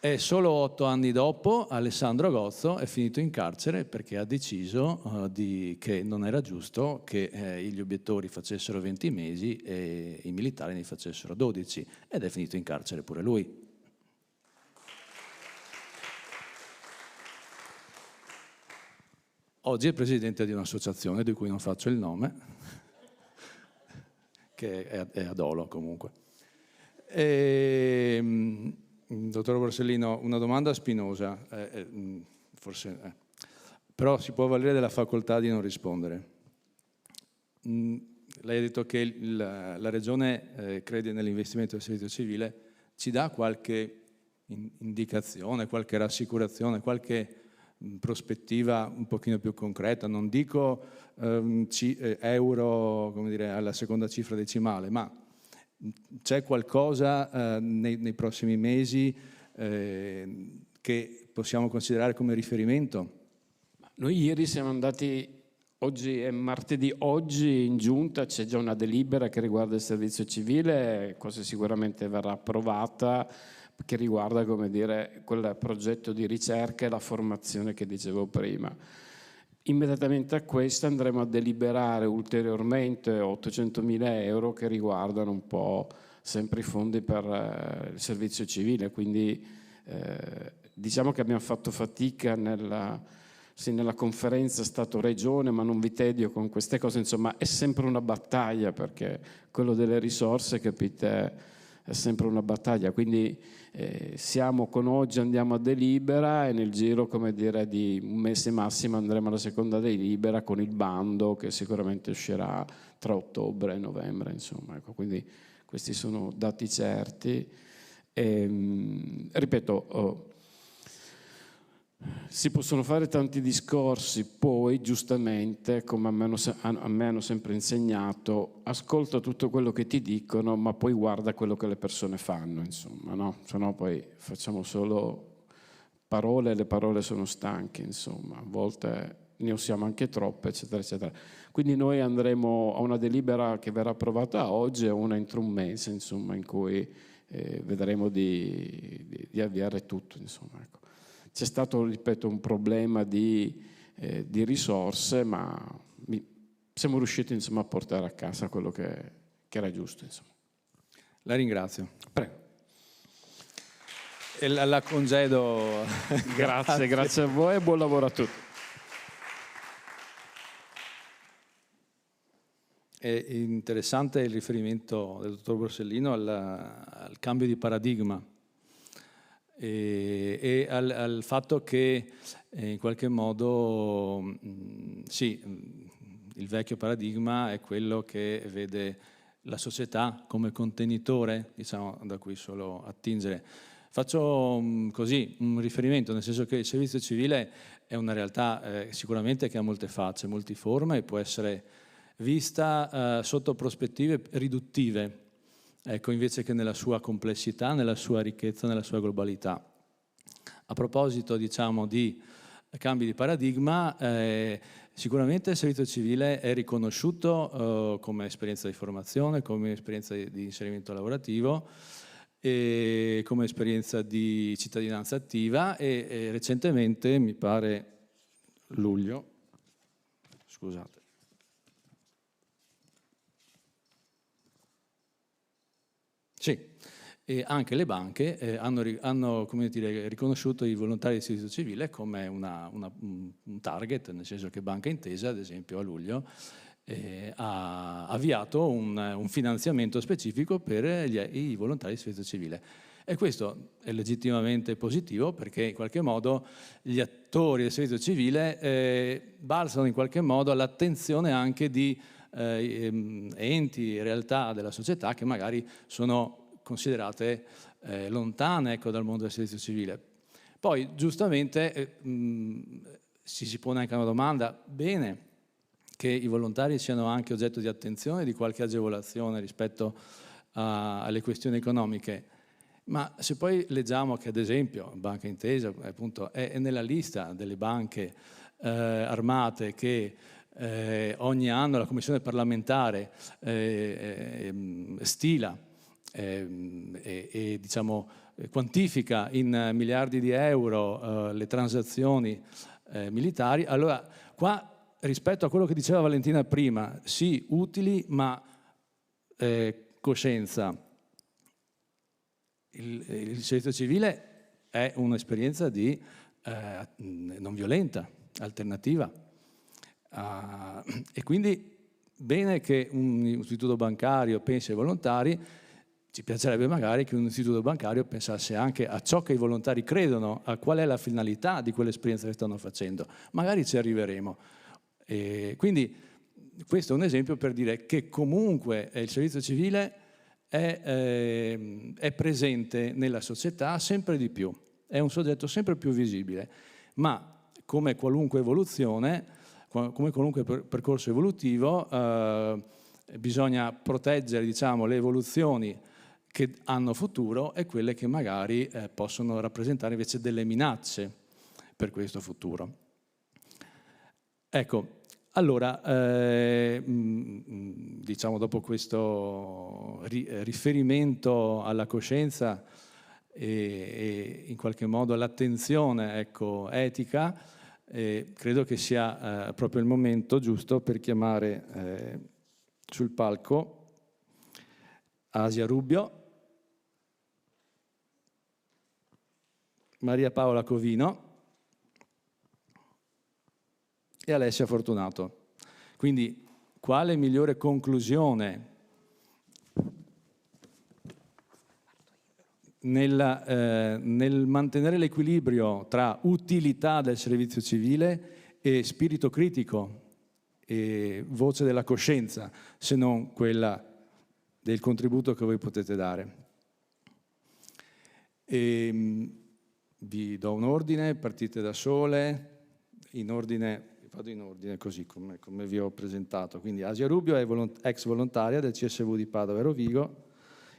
E solo 8 anni dopo Alessandro Gozzo è finito in carcere perché ha deciso che non era giusto che gli obiettori facessero 20 mesi e i militari ne facessero 12, ed è finito in carcere pure lui. Oggi è presidente di un'associazione di cui non faccio il nome, che è ad Olo comunque. Dottor Borsellino, una domanda spinosa, però si può valere della facoltà di non rispondere. Lei ha detto che la Regione crede nell'investimento del servizio civile. Ci dà qualche indicazione, qualche rassicurazione, qualche prospettiva un pochino più concreta? Non dico euro, come dire, alla seconda cifra decimale, ma c'è qualcosa nei prossimi mesi che possiamo considerare come riferimento? Noi ieri siamo andati, oggi è martedì, oggi in giunta c'è già una delibera che riguarda il servizio civile, quasi sicuramente verrà approvata, che riguarda, come dire, quel progetto di ricerca e la formazione che dicevo prima. Immediatamente a questo andremo a deliberare ulteriormente 800.000 euro che riguardano un po' sempre i fondi per il servizio civile, quindi diciamo che abbiamo fatto fatica nella conferenza Stato-Regione, ma non vi tedio con queste cose, insomma è sempre una battaglia, perché quello delle risorse, capite, è sempre una battaglia, quindi siamo con oggi, andiamo a delibera e nel giro, come dire, di un mese massimo andremo alla seconda delibera con il bando che sicuramente uscirà tra ottobre e novembre, insomma, ecco, quindi questi sono dati certi. Ripeto, si possono fare tanti discorsi, poi giustamente, come a me hanno sempre insegnato, ascolta tutto quello che ti dicono, ma poi guarda quello che le persone fanno, insomma, no? Se no poi facciamo solo parole e le parole sono stanche, insomma, a volte ne usiamo anche troppe, eccetera, eccetera. Quindi noi andremo a una delibera che verrà approvata oggi e una entro un mese, insomma, in cui vedremo di avviare tutto, insomma, ecco. C'è stato, ripeto, un problema di risorse, ma siamo riusciti, insomma, a portare a casa quello che era giusto, insomma. La ringrazio. Prego. E la congedo. Grazie a voi e buon lavoro a tutti. È interessante il riferimento del dottor Borsellino al cambio di paradigma e al fatto che in qualche modo sì, il vecchio paradigma è quello che vede la società come contenitore, diciamo, da cui solo attingere. Faccio così un riferimento, nel senso che il servizio civile è una realtà sicuramente che ha molte facce, multiforme e può essere vista sotto prospettive riduttive, ecco, invece che nella sua complessità, nella sua ricchezza, nella sua globalità. A proposito, diciamo, di cambi di paradigma, sicuramente il servizio civile è riconosciuto come esperienza di formazione, come esperienza di inserimento lavorativo, e come esperienza di cittadinanza attiva e recentemente, mi pare luglio, scusate, sì, e anche le banche hanno come dire, riconosciuto i volontari di servizio civile come un target, nel senso che Banca Intesa, ad esempio, a luglio ha avviato un finanziamento specifico per i volontari di servizio civile. E questo è legittimamente positivo perché in qualche modo gli attori del servizio civile balzano in qualche modo all'attenzione anche di enti, realtà della società che magari sono considerate lontane, ecco, dal mondo del servizio civile. Poi giustamente si pone anche una domanda: bene che i volontari siano anche oggetto di attenzione, di qualche agevolazione rispetto alle questioni economiche, ma se poi leggiamo che ad esempio Banca Intesa appunto è nella lista delle banche armate che ogni anno la Commissione parlamentare stila e diciamo quantifica in miliardi di euro le transazioni militari, allora qua rispetto a quello che diceva Valentina prima, sì, utili, ma coscienza. Il servizio civile è un'esperienza non violenta, alternativa. E quindi bene che un istituto bancario pensi ai volontari, ci piacerebbe magari che un istituto bancario pensasse anche a ciò che i volontari credono, a qual è la finalità di quell'esperienza che stanno facendo. Magari ci arriveremo. Quindi questo è un esempio per dire che comunque il servizio civile è presente nella società sempre di più, è un soggetto sempre più visibile, ma come qualunque evoluzione, come qualunque percorso evolutivo, bisogna proteggere, diciamo, le evoluzioni che hanno futuro e quelle che magari possono rappresentare invece delle minacce per questo futuro. Ecco, allora, diciamo dopo questo riferimento alla coscienza e in qualche modo all'attenzione, ecco, etica, credo che sia proprio il momento giusto per chiamare sul palco Asia Rubbio, Maria Paola Covino e Alessia Fortunato. Quindi quale migliore conclusione nel mantenere l'equilibrio tra utilità del servizio civile e spirito critico e voce della coscienza, se non quella del contributo che voi potete dare. Vi do un ordine, partite da sole, vado in ordine così come vi ho presentato. Quindi Asia Rubbio è ex volontaria del CSV di Padova e Rovigo,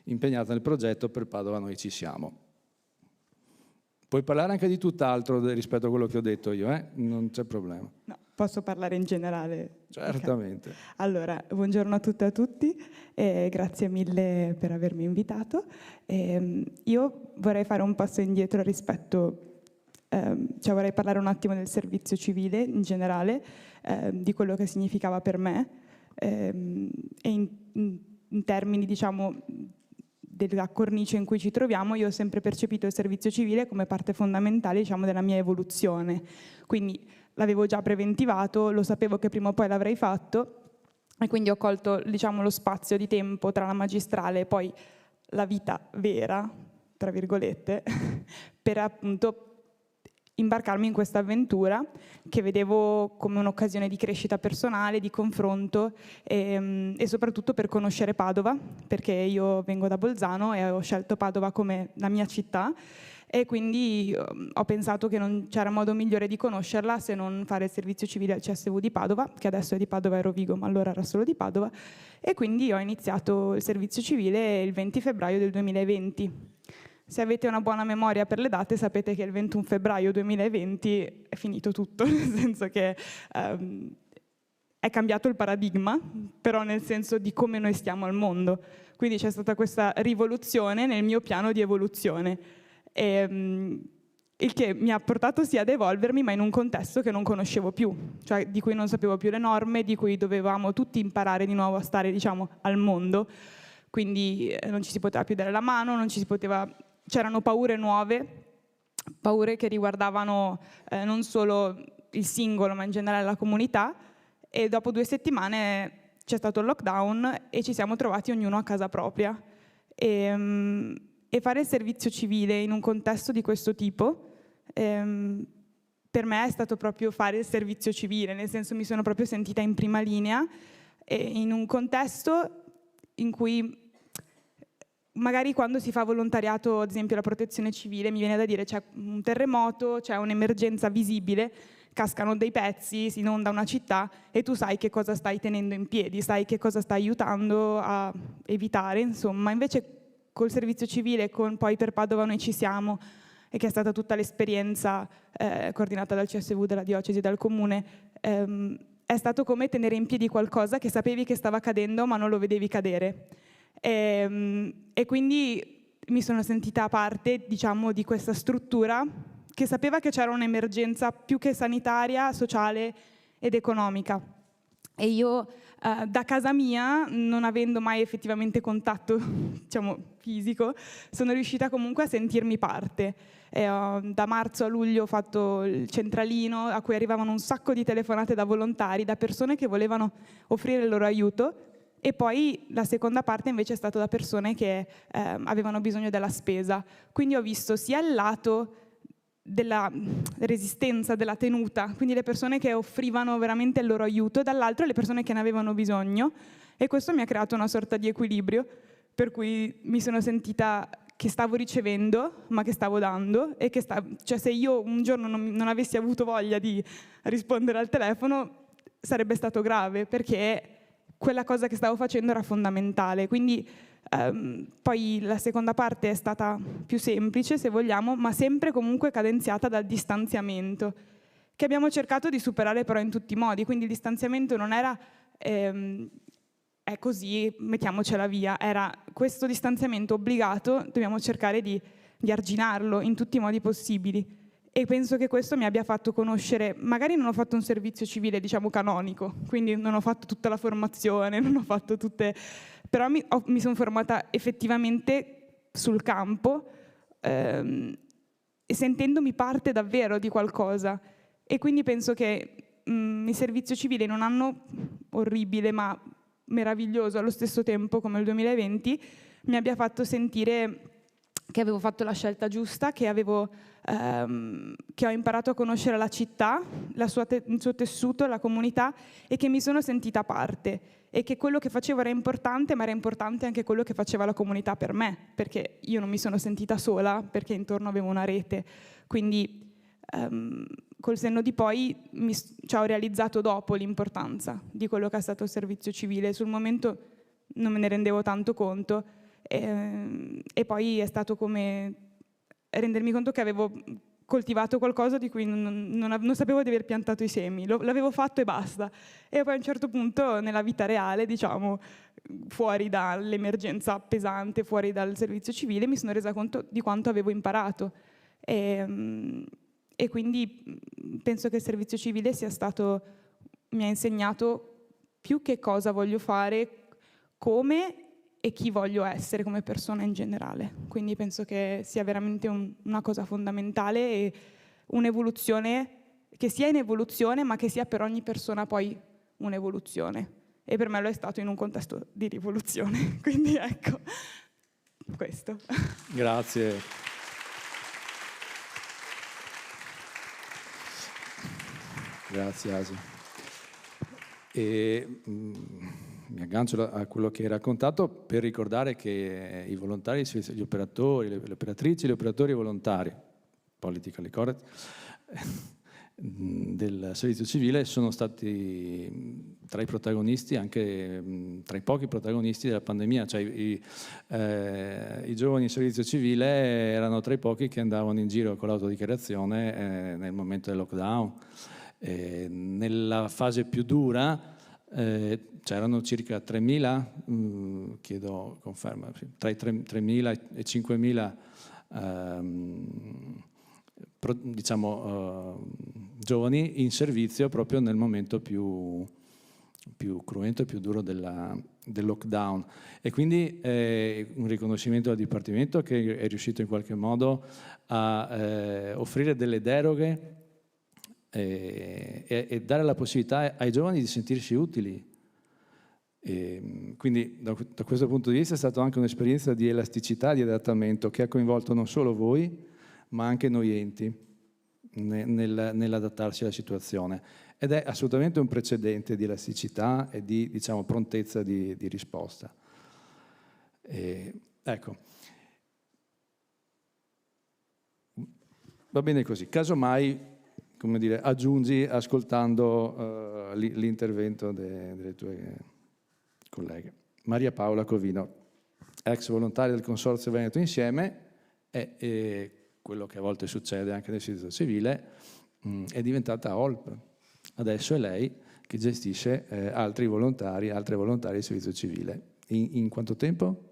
impegnata nel progetto Per Padova Noi Ci Siamo. Puoi parlare anche di tutt'altro rispetto a quello che ho detto io, non c'è problema. No, posso parlare in generale? Certamente. Okay. Allora, buongiorno a tutte e a tutti, grazie mille per avermi invitato. Io vorrei fare un passo indietro rispetto, cioè vorrei parlare un attimo del servizio civile in generale, di quello che significava per me, e in termini, diciamo, della cornice in cui ci troviamo. Io ho sempre percepito il servizio civile come parte fondamentale, diciamo, della mia evoluzione. Quindi l'avevo già preventivato, lo sapevo che prima o poi l'avrei fatto e quindi ho colto, diciamo, lo spazio di tempo tra la magistrale e poi la vita vera, tra virgolette, per appunto imbarcarmi in questa avventura che vedevo come un'occasione di crescita personale, di confronto e soprattutto per conoscere Padova, perché io vengo da Bolzano e ho scelto Padova come la mia città e quindi ho pensato che non c'era modo migliore di conoscerla se non fare il servizio civile al CSV di Padova, che adesso è di Padova e Rovigo, ma allora era solo di Padova, e quindi ho iniziato il servizio civile il 20 febbraio del 2020. Se avete una buona memoria per le date, sapete che il 21 febbraio 2020 è finito tutto, nel senso che è cambiato il paradigma, però nel senso di come noi stiamo al mondo. Quindi c'è stata questa rivoluzione nel mio piano di evoluzione, il che mi ha portato sì ad evolvermi, ma in un contesto che non conoscevo più, cioè di cui non sapevo più le norme, di cui dovevamo tutti imparare di nuovo a stare, diciamo, al mondo. Quindi non ci si poteva più dare la mano, non ci si poteva... c'erano paure nuove, paure che riguardavano non solo il singolo, ma in generale la comunità, e dopo 2 settimane c'è stato il lockdown e ci siamo trovati ognuno a casa propria. E fare il servizio civile in un contesto di questo tipo, per me è stato proprio fare il servizio civile, nel senso mi sono proprio sentita in prima linea, in un contesto in cui magari quando si fa volontariato, ad esempio la protezione civile, mi viene da dire c'è un terremoto, c'è un'emergenza visibile, cascano dei pezzi, si inonda una città e tu sai che cosa stai tenendo in piedi, sai che cosa stai aiutando a evitare, insomma. Invece col servizio civile, con poi per Padova Noi Ci Siamo, e che è stata tutta l'esperienza coordinata dal CSV, dalla diocesi, dal comune, è stato come tenere in piedi qualcosa che sapevi che stava cadendo ma non lo vedevi cadere. E quindi mi sono sentita parte, diciamo, di questa struttura che sapeva che c'era un'emergenza più che sanitaria, sociale ed economica. E io da casa mia, non avendo mai effettivamente contatto, diciamo, fisico, sono riuscita comunque a sentirmi parte. Da marzo a luglio ho fatto il centralino, a cui arrivavano un sacco di telefonate da volontari, da persone che volevano offrire il loro aiuto, e poi la seconda parte invece è stata da persone che avevano bisogno della spesa. Quindi ho visto sia il lato della resistenza, della tenuta, quindi le persone che offrivano veramente il loro aiuto, dall'altro le persone che ne avevano bisogno, e questo mi ha creato una sorta di equilibrio, per cui mi sono sentita che stavo ricevendo, ma che stavo dando, e che cioè se io un giorno non avessi avuto voglia di rispondere al telefono sarebbe stato grave, perché quella cosa che stavo facendo era fondamentale. Quindi poi la seconda parte è stata più semplice, se vogliamo, ma sempre comunque cadenziata dal distanziamento, che abbiamo cercato di superare però in tutti i modi. Quindi il distanziamento non era è così, mettiamocela via, era questo distanziamento obbligato, dobbiamo cercare di arginarlo in tutti i modi possibili. E penso che questo mi abbia fatto conoscere, magari non ho fatto un servizio civile, diciamo, canonico, quindi non ho fatto tutta la formazione, non ho fatto tutte... però mi sono formata effettivamente sul campo, e sentendomi parte davvero di qualcosa. E quindi penso che il servizio civile in un anno orribile ma meraviglioso allo stesso tempo come il 2020 mi abbia fatto sentire che avevo fatto la scelta giusta, che ho imparato a conoscere la città, il suo tessuto, la comunità, e che mi sono sentita parte, e che quello che facevo era importante, ma era importante anche quello che faceva la comunità per me, perché io non mi sono sentita sola, perché intorno avevo una rete. Quindi col senno di poi ho realizzato dopo l'importanza di quello che è stato il servizio civile. Sul momento non me ne rendevo tanto conto, e poi è stato come rendermi conto che avevo coltivato qualcosa di cui non sapevo di aver piantato i semi, l'avevo fatto e basta. E poi a un certo punto nella vita reale, diciamo, fuori dall'emergenza pesante, fuori dal servizio civile, mi sono resa conto di quanto avevo imparato. E quindi penso che il servizio civile mi ha insegnato più che cosa voglio fare, come e chi voglio essere come persona in generale. Quindi penso che sia veramente una cosa fondamentale, e un'evoluzione che sia in evoluzione, ma che sia per ogni persona poi un'evoluzione. E per me lo è stato in un contesto di rivoluzione. Quindi ecco, questo. Grazie. Grazie Asi. Mi aggancio a quello che hai raccontato per ricordare che i volontari, gli operatori, le operatrici, gli operatori volontari, politically correct, del servizio civile sono stati tra i protagonisti, anche tra i pochi protagonisti della pandemia. Cioè i giovani in servizio civile erano tra i pochi che andavano in giro con l'autodichiarazione nel momento del lockdown. Nella fase più dura c'erano circa 3.000, chiedo conferma, tra i 3.000 e 5.000 giovani in servizio proprio nel momento più cruento e più duro del lockdown, e quindi un riconoscimento al Dipartimento che è riuscito in qualche modo a offrire delle deroghe e dare la possibilità ai giovani di sentirsi utili. E quindi da questo punto di vista è stata anche un'esperienza di elasticità, di adattamento che ha coinvolto non solo voi ma anche noi enti nell'adattarsi alla situazione, ed è assolutamente un precedente di elasticità e di, diciamo, prontezza di risposta. Ecco, va bene così. Casomai, come dire, aggiungi ascoltando l'intervento delle tue colleghe. Maria Paola Covino, ex volontaria del Consorzio Veneto Insieme, e quello che a volte succede anche nel servizio civile, è diventata OLP. Adesso è lei che gestisce altre volontarie del servizio civile. In quanto tempo?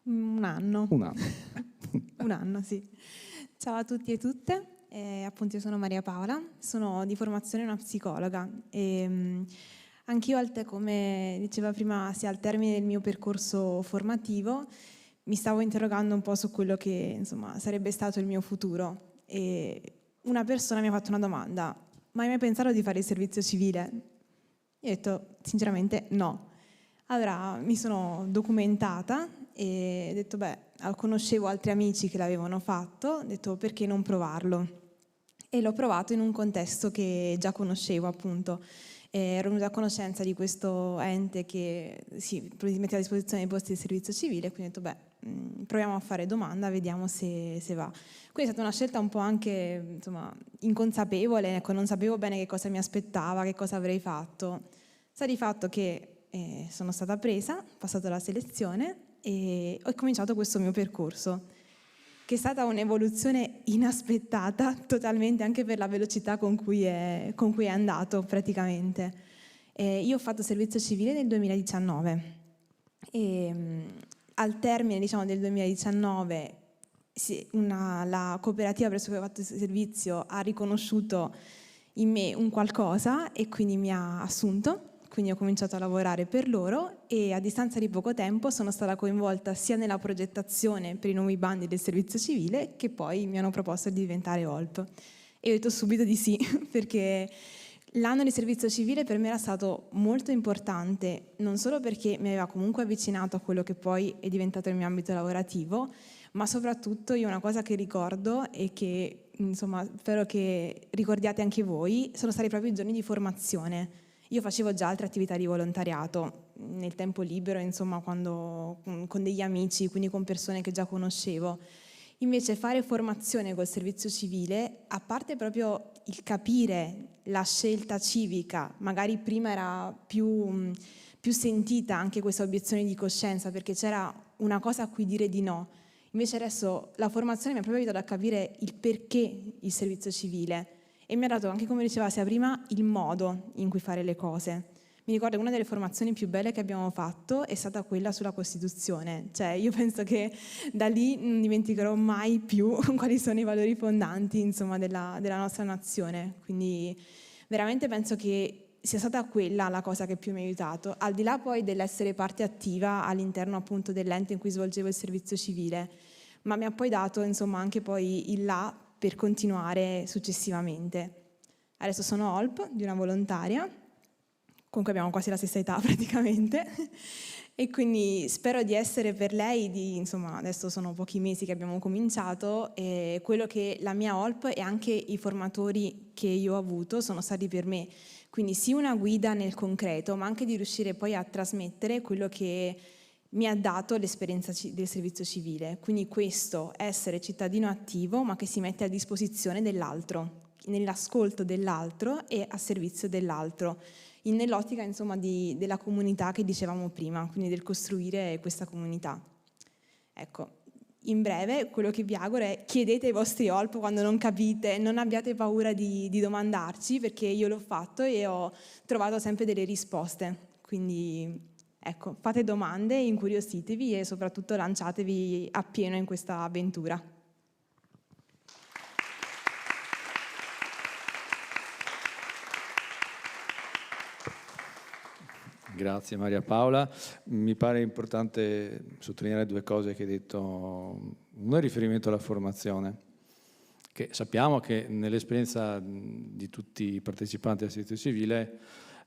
Un anno. Un anno. Un anno, sì. Ciao a tutti e tutte. Appunto, io sono Maria Paola, sono di formazione una psicologa e anch'io, come diceva prima, sia al termine del mio percorso formativo, mi stavo interrogando un po' su quello che, insomma, sarebbe stato il mio futuro, e una persona mi ha fatto una domanda: ma hai mai pensato di fare il servizio civile? Io ho detto sinceramente no. Allora mi sono documentata e ho detto conoscevo altri amici che l'avevano fatto, ho detto perché non provarlo, e l'ho provato in un contesto che già conoscevo, appunto. Ero venuta a conoscenza di questo ente che si mette a disposizione i posti di servizio civile, quindi ho detto proviamo a fare domanda, vediamo se va. Quindi è stata una scelta un po' anche, insomma, inconsapevole, ecco, non sapevo bene che cosa mi aspettava, che cosa avrei fatto. Sta di fatto che sono stata presa, ho passato la selezione e ho cominciato questo mio percorso, che è stata un'evoluzione inaspettata totalmente, anche per la velocità con cui è andato praticamente. Io ho fatto servizio civile nel 2019 e al termine, diciamo, del 2019 la cooperativa presso cui ho fatto servizio ha riconosciuto in me un qualcosa e quindi mi ha assunto. Quindi ho cominciato a lavorare per loro e a distanza di poco tempo sono stata coinvolta sia nella progettazione per i nuovi bandi del servizio civile, che poi mi hanno proposto di diventare OLP. E ho detto subito di sì, perché l'anno di servizio civile per me era stato molto importante, non solo perché mi aveva comunque avvicinato a quello che poi è diventato il mio ambito lavorativo, ma soprattutto io una cosa che ricordo e che, insomma, spero che ricordiate anche voi, sono stati proprio i giorni di formazione. Io facevo già altre attività di volontariato nel tempo libero, insomma, quando con degli amici, quindi con persone che già conoscevo. Invece fare formazione col servizio civile, a parte proprio il capire la scelta civica, magari prima era più sentita anche questa obiezione di coscienza, perché c'era una cosa a cui dire di no. Invece adesso la formazione mi ha proprio aiutato a capire il perché il servizio civile. E mi ha dato anche, come diceva sia prima, il modo in cui fare le cose. Mi ricordo che una delle formazioni più belle che abbiamo fatto è stata quella sulla Costituzione. Cioè, io penso che da lì non dimenticherò mai più quali sono i valori fondanti, insomma, della nostra nazione. Quindi veramente penso che sia stata quella la cosa che più mi ha aiutato, al di là poi dell'essere parte attiva all'interno, appunto, dell'ente in cui svolgevo il servizio civile, ma mi ha poi dato, insomma, anche poi il là per continuare successivamente. Adesso sono OLP di una volontaria, comunque abbiamo quasi la stessa età praticamente, e quindi spero di essere per lei, insomma, adesso sono pochi mesi che abbiamo cominciato, e quello che la mia OLP e anche i formatori che io ho avuto sono stati per me, quindi sì una guida nel concreto, ma anche di riuscire poi a trasmettere quello che mi ha dato l'esperienza del servizio civile. Quindi questo, essere cittadino attivo, ma che si mette a disposizione dell'altro, nell'ascolto dell'altro e a servizio dell'altro, nell'ottica, insomma, della comunità che dicevamo prima, quindi del costruire questa comunità. Ecco, in breve, quello che vi auguro è: chiedete ai vostri OLP quando non capite, non abbiate paura di domandarci, perché io l'ho fatto e ho trovato sempre delle risposte. Quindi ecco, fate domande, incuriositevi e soprattutto lanciatevi appieno in questa avventura. Grazie Maria Paola. Mi pare importante sottolineare due cose che hai detto. Uno è il riferimento alla formazione, che sappiamo che nell'esperienza di tutti i partecipanti al servizio civile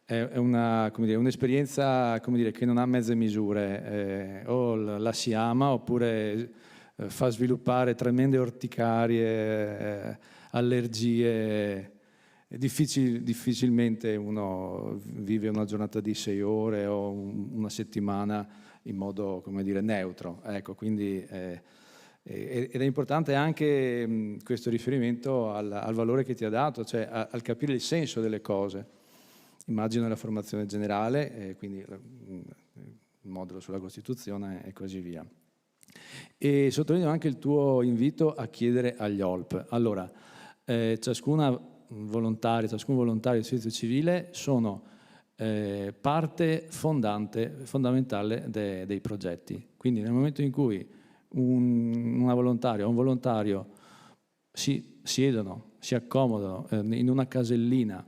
è un'esperienza che non ha mezze misure, o la si ama oppure fa sviluppare tremende orticarie, allergie. Difficilmente uno vive una giornata di 6 ore o una settimana in modo, neutro. Ecco, quindi, ed è importante anche questo riferimento al valore che ti ha dato, cioè al capire il senso delle cose. Immagino la formazione generale, quindi il modulo sulla Costituzione e così via. E sottolineo anche il tuo invito a chiedere agli OLP. Allora, ciascun volontario del servizio civile sono parte fondamentale dei progetti. Quindi nel momento in cui una volontaria o un volontario si siedono, si accomodano in una casellina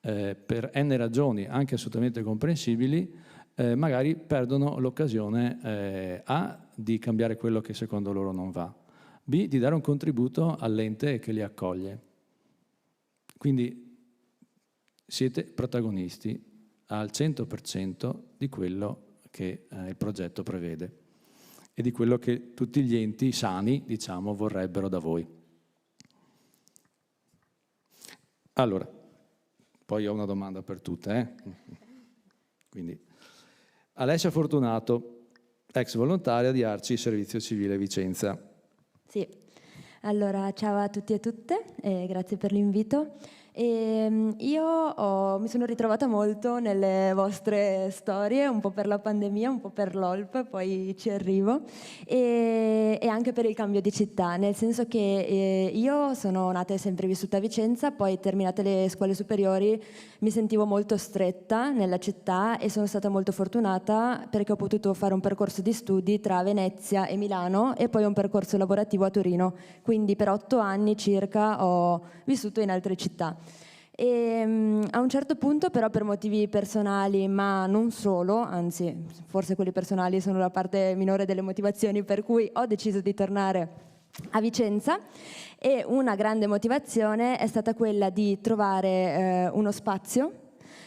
per n ragioni anche assolutamente comprensibili, magari perdono l'occasione A, di cambiare quello che secondo loro non va, B, di dare un contributo all'ente che li accoglie. Quindi siete protagonisti al 100% di quello che il progetto prevede e di quello che tutti gli enti sani, vorrebbero da voi. Allora, poi ho una domanda per tutte. Quindi, Alessia Fortunato, ex volontaria di Arci Servizio Civile Vicenza. Sì. Allora, ciao a tutti e tutte, grazie per l'invito. Io mi sono ritrovata molto nelle vostre storie, un po' per la pandemia, un po' per l'OLP, poi ci arrivo, e anche per il cambio di città, nel senso che io sono nata e sempre vissuta a Vicenza, poi terminate le scuole superiori mi sentivo molto stretta nella città e sono stata molto fortunata perché ho potuto fare un percorso di studi tra Venezia e Milano e poi un percorso lavorativo a Torino, quindi per 8 anni circa ho vissuto in altre città. E a un certo punto però, per motivi personali, ma non solo, anzi forse quelli personali sono la parte minore delle motivazioni, per cui ho deciso di tornare a Vicenza, e una grande motivazione è stata quella di trovare uno spazio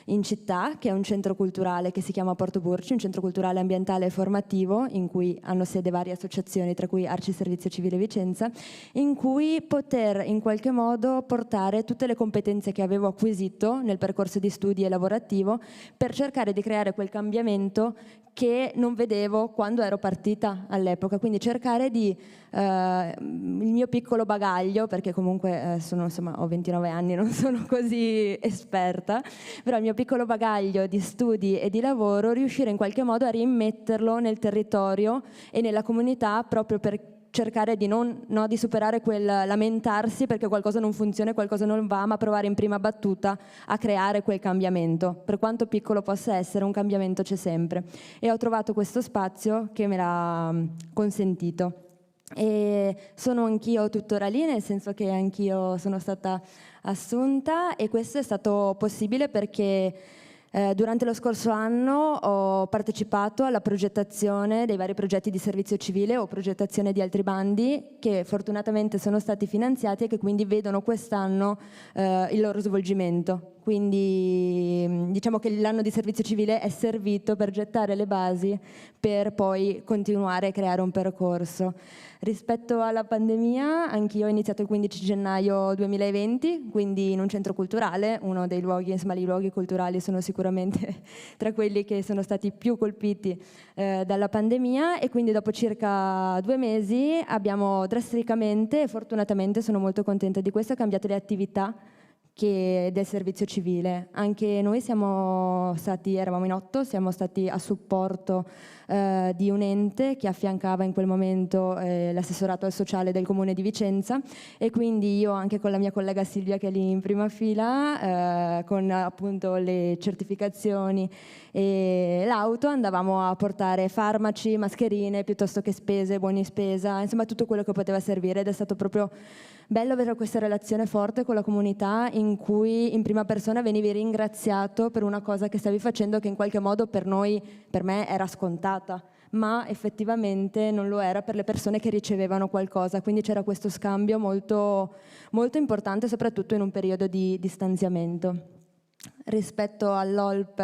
in città, che è un centro culturale che si chiama Porto Burci, un centro culturale ambientale e formativo in cui hanno sede varie associazioni, tra cui Arci Servizio Civile Vicenza, in cui poter in qualche modo portare tutte le competenze che avevo acquisito nel percorso di studi e lavorativo per cercare di creare quel cambiamento che non vedevo quando ero partita all'epoca, quindi cercare di il mio piccolo bagaglio, perché comunque ho 29 anni, non sono così esperta, però il mio piccolo bagaglio di studi e di lavoro, riuscire in qualche modo a rimetterlo nel territorio e nella comunità, proprio per cercare di di superare quel lamentarsi perché qualcosa non funziona e qualcosa non va, ma provare in prima battuta a creare quel cambiamento. Per quanto piccolo possa essere, un cambiamento c'è sempre. E ho trovato questo spazio che me l'ha consentito. E sono anch'io tuttora lì, nel senso che anch'io sono stata assunta, e questo è stato possibile perché durante lo scorso anno ho partecipato alla progettazione dei vari progetti di servizio civile o progettazione di altri bandi che fortunatamente sono stati finanziati e che quindi vedono quest'anno il loro svolgimento. Quindi diciamo che l'anno di servizio civile è servito per gettare le basi per poi continuare a creare un percorso. Rispetto alla pandemia, anch'io ho iniziato il 15 gennaio 2020, quindi in un centro culturale, uno dei luoghi, insomma, i luoghi culturali sono sicuramente tra quelli che sono stati più colpiti dalla pandemia, e quindi dopo circa 2 mesi abbiamo drasticamente, e fortunatamente sono molto contenta di questo, cambiato le attività che del servizio civile. Anche noi eravamo in 8, siamo stati a supporto di un ente che affiancava in quel momento l'assessorato al sociale del comune di Vicenza, e quindi io, anche con la mia collega Silvia che è lì in prima fila, con appunto le certificazioni e l'auto, andavamo a portare farmaci, mascherine, piuttosto che spese, buoni spesa, insomma tutto quello che poteva servire, ed è stato proprio bello avere questa relazione forte con la comunità in cui in prima persona venivi ringraziato per una cosa che stavi facendo, che in qualche modo per me era scontata, ma effettivamente non lo era per le persone che ricevevano qualcosa, quindi c'era questo scambio molto, molto importante, soprattutto in un periodo di distanziamento. Rispetto all'OLP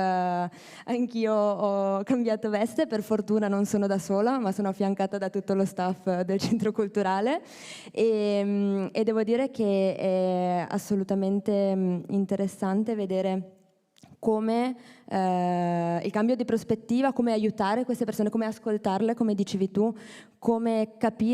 anch'io ho cambiato veste, per fortuna non sono da sola, ma sono affiancata da tutto lo staff del centro culturale, e devo dire che è assolutamente interessante vedere come il cambio di prospettiva, come aiutare queste persone, come ascoltarle, come dicevi tu, come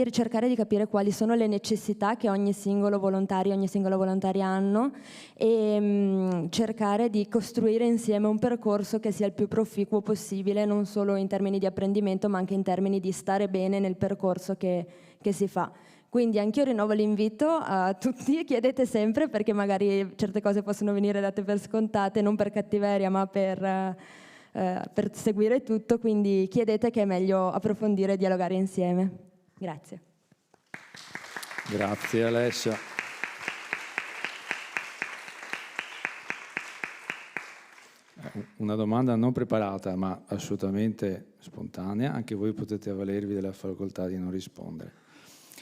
cercare di capire quali sono le necessità che ogni singolo volontario, ogni singola volontaria hanno, e cercare di costruire insieme un percorso che sia il più proficuo possibile, non solo in termini di apprendimento, ma anche in termini di stare bene nel percorso che si fa. Quindi anch'io rinnovo l'invito a tutti, chiedete sempre, perché magari certe cose possono venire date per scontate, non per cattiveria, ma per seguire tutto, quindi chiedete, che è meglio approfondire e dialogare insieme. Grazie. Grazie Alessia. Una domanda non preparata, ma assolutamente spontanea. Anche voi potete avvalervi della facoltà di non rispondere.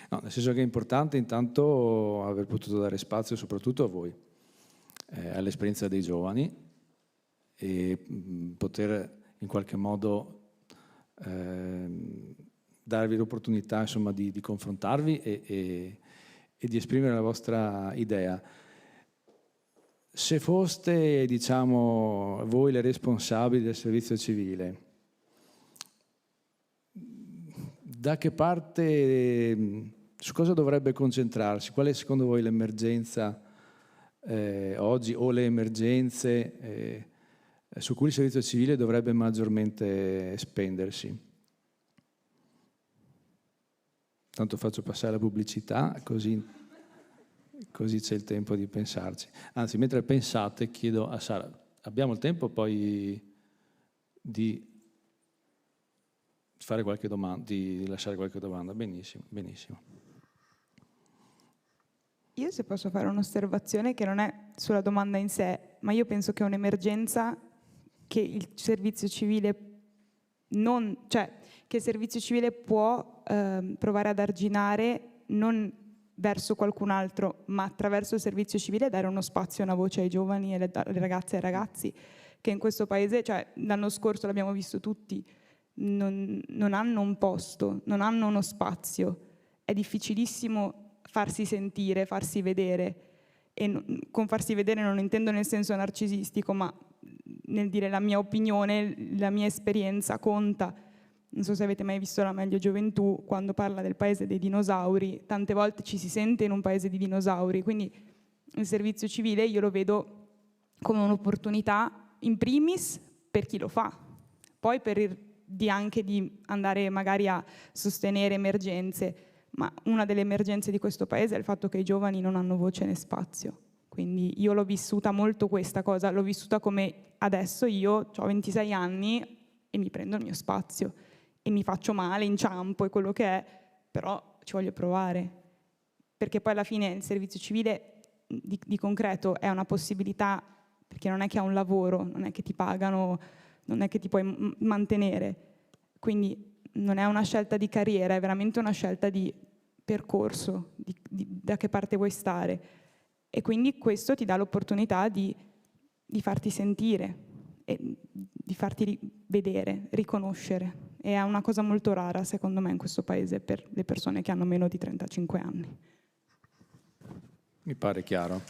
No, nel senso che è importante intanto aver potuto dare spazio soprattutto a voi, all'esperienza dei giovani, e poter in qualche modo darvi l'opportunità, insomma, di confrontarvi e di esprimere la vostra idea. Se foste, diciamo, voi le responsabili del servizio civile, da che parte, su cosa dovrebbe concentrarsi? Qual è secondo voi l'emergenza oggi, o le emergenze su cui il servizio civile dovrebbe maggiormente spendersi? Tanto faccio passare la pubblicità, così c'è il tempo di pensarci. Anzi, mentre pensate, chiedo a Sara, abbiamo il tempo poi di fare qualche domanda, di lasciare qualche domanda? Benissimo, benissimo. Io, se posso fare un'osservazione che non è sulla domanda in sé, ma io penso che è un'emergenza che il servizio civile che il servizio civile può provare ad arginare, non verso qualcun altro, ma attraverso il servizio civile dare uno spazio e una voce ai giovani e alle ragazze e ai ragazzi che in questo paese, cioè l'anno scorso l'abbiamo visto tutti, non hanno un posto, non hanno uno spazio. È difficilissimo farsi sentire, farsi vedere, e con farsi vedere non intendo nel senso narcisistico, ma nel dire la mia opinione, la mia esperienza conta. Non so se avete mai visto La Meglio Gioventù, quando parla del paese dei dinosauri, tante volte ci si sente in un paese di dinosauri, quindi il servizio civile io lo vedo come un'opportunità in primis per chi lo fa, poi anche di andare magari a sostenere emergenze, ma una delle emergenze di questo paese è il fatto che i giovani non hanno voce né spazio. Quindi io l'ho vissuta molto questa cosa, l'ho vissuta come adesso io ho 26 anni e mi prendo il mio spazio e mi faccio male, inciampo e quello che è, però ci voglio provare, perché poi alla fine il servizio civile di concreto è una possibilità, perché non è che ha un lavoro, non è che ti pagano, non è che ti puoi mantenere, quindi non è una scelta di carriera, è veramente una scelta di percorso, da che parte vuoi stare. E quindi questo ti dà l'opportunità di farti sentire, e di farti vedere, riconoscere. E è una cosa molto rara, secondo me, in questo paese per le persone che hanno meno di 35 anni. Mi pare chiaro.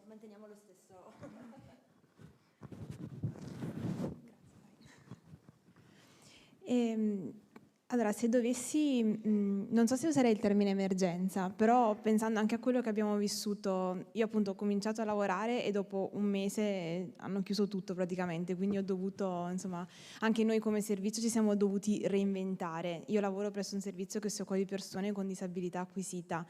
Manteniamo lo stesso. Allora, se dovessi, non so se userei il termine emergenza, però pensando anche a quello che abbiamo vissuto, io appunto ho cominciato a lavorare e dopo un mese hanno chiuso tutto praticamente, quindi ho dovuto, insomma, anche noi come servizio ci siamo dovuti reinventare. Io lavoro presso un servizio che si occupa di persone con disabilità acquisita.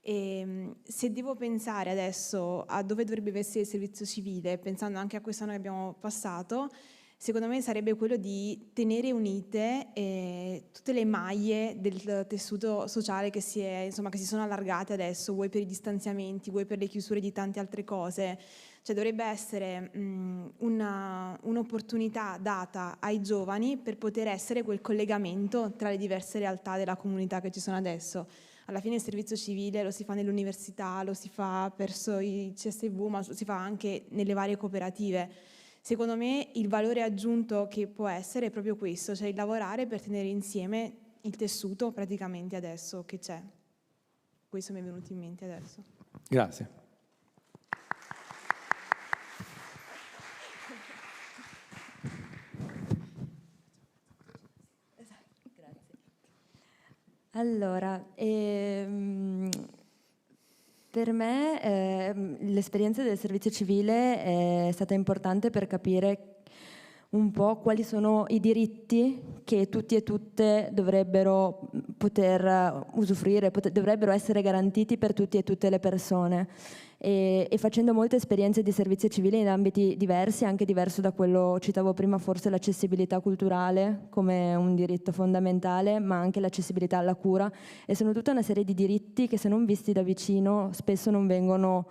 E se devo pensare adesso a dove dovrebbe essere il servizio civile, pensando anche a quest'anno che abbiamo passato, secondo me sarebbe quello di tenere unite tutte le maglie del tessuto sociale che si sono allargate adesso, vuoi per i distanziamenti, vuoi per le chiusure di tante altre cose. Cioè dovrebbe essere un'opportunità data ai giovani per poter essere quel collegamento tra le diverse realtà della comunità che ci sono adesso. Alla fine il servizio civile lo si fa nell'università, lo si fa verso i CSV, ma lo si fa anche nelle varie cooperative. Secondo me il valore aggiunto che può essere è proprio questo, cioè il lavorare per tenere insieme il tessuto praticamente adesso che c'è. Questo mi è venuto in mente adesso. Grazie. Allora, per me l'esperienza del servizio civile è stata importante per capire un po' quali sono i diritti che tutti e tutte dovrebbero poter usufruire, dovrebbero essere garantiti per tutti e tutte le persone. E facendo molte esperienze di servizio civile in ambiti diversi, anche diverso da quello, citavo prima forse l'accessibilità culturale come un diritto fondamentale, ma anche l'accessibilità alla cura, e sono tutta una serie di diritti che se non visti da vicino spesso non vengono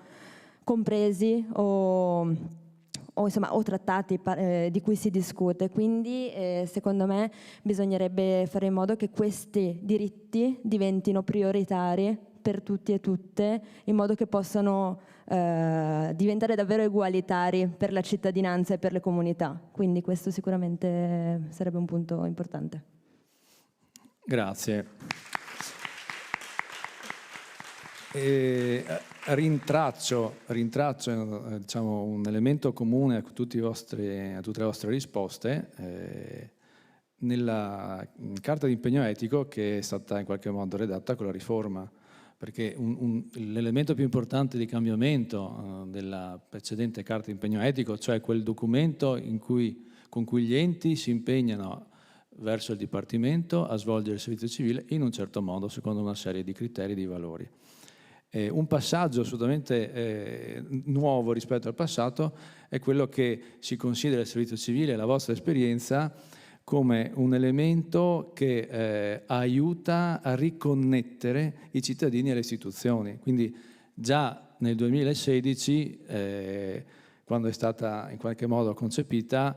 compresi o trattati di cui si discute. Quindi secondo me bisognerebbe fare in modo che questi diritti diventino prioritari per tutti e tutte, in modo che possano diventare davvero egualitari per la cittadinanza e per le comunità. Quindi questo sicuramente sarebbe un punto importante. Grazie. Rintraccio diciamo, un elemento comune a tutte le vostre risposte nella carta di impegno etico che è stata in qualche modo redatta con la riforma, perché l'elemento più importante di cambiamento della precedente carta di impegno etico, cioè quel documento con cui gli enti si impegnano verso il Dipartimento a svolgere il servizio civile in un certo modo, secondo una serie di criteri e di valori. Un passaggio assolutamente nuovo rispetto al passato è quello che si considera il servizio civile, la vostra esperienza, come un elemento che aiuta a riconnettere i cittadini alle istituzioni. Quindi già nel 2016, quando è stata in qualche modo concepita,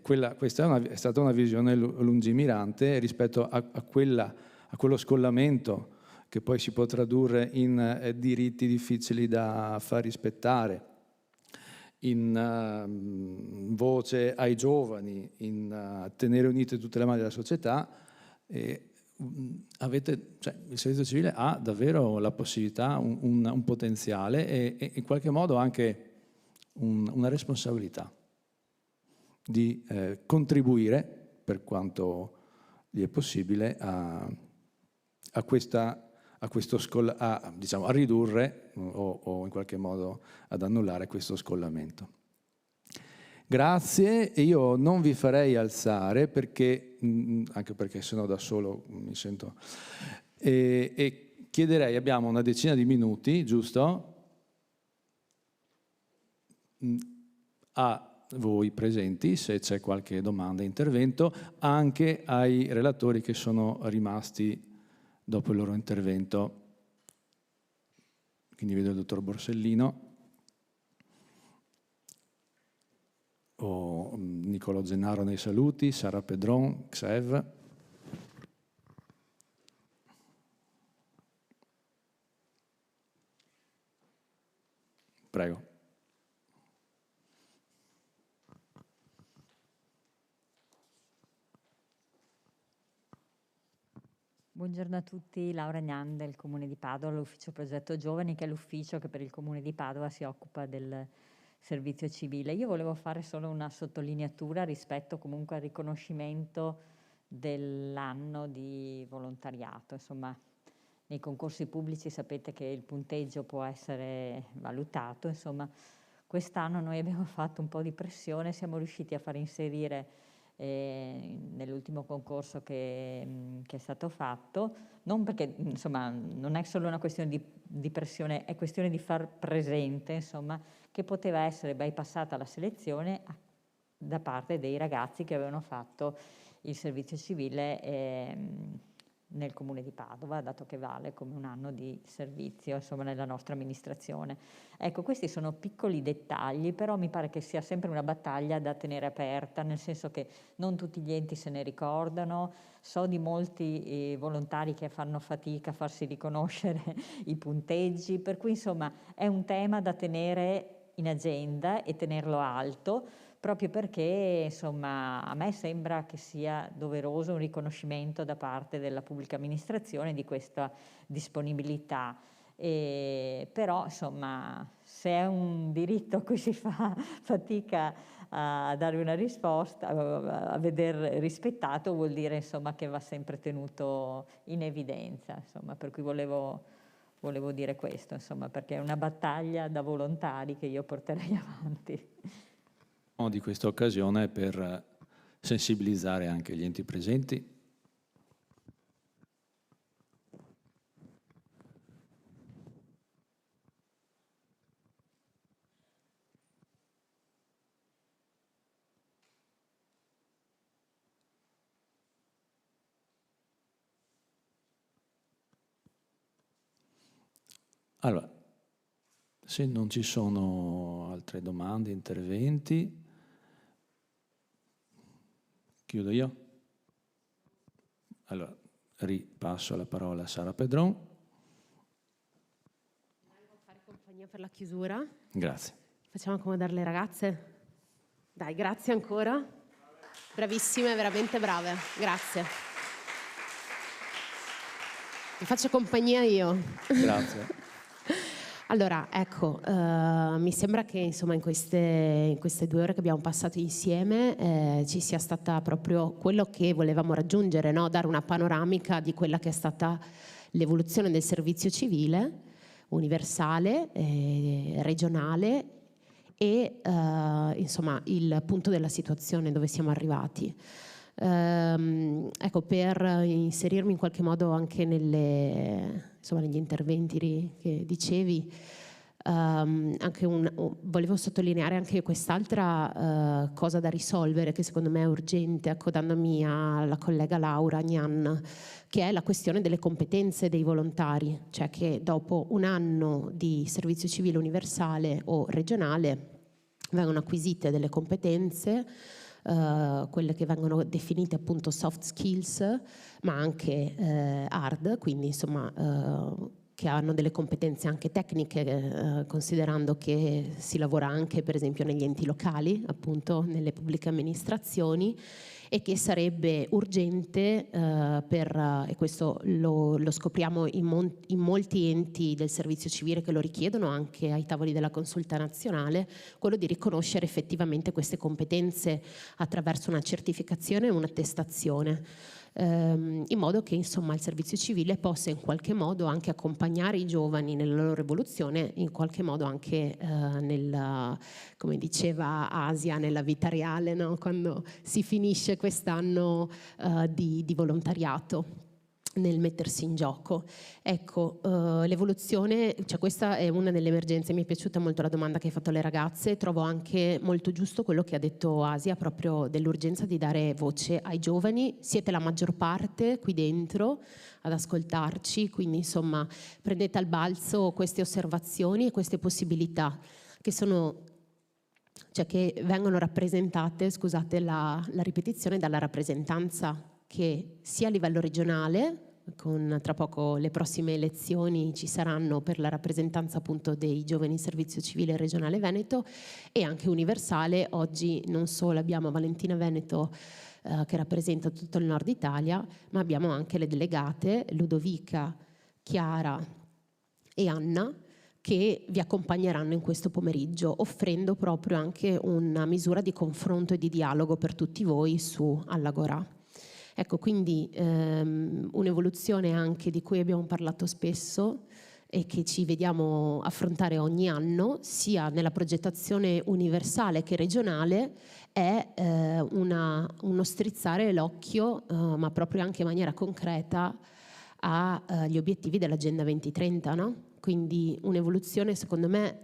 questa è stata una visione lungimirante rispetto a quello scollamento che poi si può tradurre in diritti difficili da far rispettare, in voce ai giovani, in tenere unite tutte le mani della società. Il servizio civile ha davvero la possibilità, un potenziale e in qualche modo anche una responsabilità di contribuire, per quanto gli è possibile, a ridurre o in qualche modo ad annullare questo scollamento. Grazie, e io non vi farei alzare perché, anche perché sennò da solo mi sento, e chiederei, abbiamo una decina di minuti, giusto? A voi presenti, se c'è qualche domanda, intervento, anche ai relatori che sono rimasti dopo il loro intervento. Quindi vedo il dottor Borsellino o Nicolò Gennaro nei saluti, Sara Pedron, XEV. Prego. Buongiorno a tutti, Laura Gnan del Comune di Padova, l'Ufficio Progetto Giovani, che è l'ufficio che per il Comune di Padova si occupa del servizio civile. Io volevo fare solo una sottolineatura rispetto comunque al riconoscimento dell'anno di volontariato. Insomma, nei concorsi pubblici sapete che il punteggio può essere valutato. Insomma, quest'anno noi abbiamo fatto un po' di pressione, siamo riusciti a far inserire nell'ultimo concorso che è stato fatto, non perché insomma non è solo una questione di pressione, è questione di far presente insomma che poteva essere bypassata la selezione da parte dei ragazzi che avevano fatto il servizio civile nel comune di Padova, dato che vale come un anno di servizio insomma nella nostra amministrazione. Ecco, questi sono piccoli dettagli, però mi pare che sia sempre una battaglia da tenere aperta, nel senso che non tutti gli enti se ne ricordano. So di molti volontari che fanno fatica a farsi riconoscere i punteggi, per cui insomma è un tema da tenere in agenda e tenerlo alto, proprio perché insomma a me sembra che sia doveroso un riconoscimento da parte della pubblica amministrazione di questa disponibilità. Però insomma se è un diritto a cui si fa fatica a dare una risposta, a veder rispettato, vuol dire insomma che va sempre tenuto in evidenza, insomma, per cui volevo dire questo, insomma, perché è una battaglia da volontari che io porterei avanti. Di questa occasione per sensibilizzare anche gli enti presenti. Allora, se non ci sono altre domande, interventi, chiudo io. Allora, ripasso la parola a Sara Pedron. Devo fare compagnia per la chiusura. Grazie. Facciamo accomodare le ragazze. Dai, grazie ancora. Bravissime, veramente brave. Grazie. Vi faccio compagnia io. Grazie. Allora, ecco, mi sembra che insomma in queste 2 ore che abbiamo passato insieme ci sia stata proprio quello che volevamo raggiungere, no? Dare una panoramica di quella che è stata l'evoluzione del servizio civile universale, regionale e insomma il punto della situazione dove siamo arrivati. Ecco, per inserirmi in qualche modo anche negli interventi che dicevi, volevo sottolineare anche quest'altra cosa da risolvere che secondo me è urgente, accodandomi alla collega Laura Gnan, che è la questione delle competenze dei volontari, cioè che dopo un anno di servizio civile universale o regionale vengono acquisite delle competenze, quelle che vengono definite appunto soft skills, ma anche hard, quindi insomma che hanno delle competenze anche tecniche, considerando che si lavora anche per esempio negli enti locali, appunto nelle pubbliche amministrazioni, e che sarebbe urgente e questo lo scopriamo in molti enti del servizio civile che lo richiedono anche ai tavoli della consulta nazionale, quello di riconoscere effettivamente queste competenze attraverso una certificazione e un'attestazione, in modo che insomma il servizio civile possa in qualche modo anche accompagnare i giovani nella loro evoluzione, in qualche modo anche come diceva Asia, nella vita reale, no? Quando si finisce quest'anno di volontariato, nel mettersi in gioco. Ecco, l'evoluzione, cioè questa è una delle emergenze. Mi è piaciuta molto la domanda che hai fatto alle ragazze, trovo anche molto giusto quello che ha detto Asia, proprio dell'urgenza di dare voce ai giovani. Siete la maggior parte qui dentro ad ascoltarci, quindi insomma prendete al balzo queste osservazioni e queste possibilità che vengono rappresentate, scusate la ripetizione, dalla rappresentanza che sia a livello regionale, tra poco le prossime elezioni ci saranno per la rappresentanza appunto dei giovani in servizio civile regionale Veneto, e anche universale. Oggi non solo abbiamo Valentina Veneto che rappresenta tutto il nord Italia, ma abbiamo anche le delegate Ludovica, Chiara e Anna, che vi accompagneranno in questo pomeriggio, offrendo proprio anche una misura di confronto e di dialogo per tutti voi su All'Agorà. Ecco, quindi un'evoluzione anche di cui abbiamo parlato spesso e che ci vediamo affrontare ogni anno, sia nella progettazione universale che regionale, è uno strizzare l'occhio, ma proprio anche in maniera concreta, agli obiettivi dell'Agenda 2030, no? Quindi un'evoluzione, secondo me,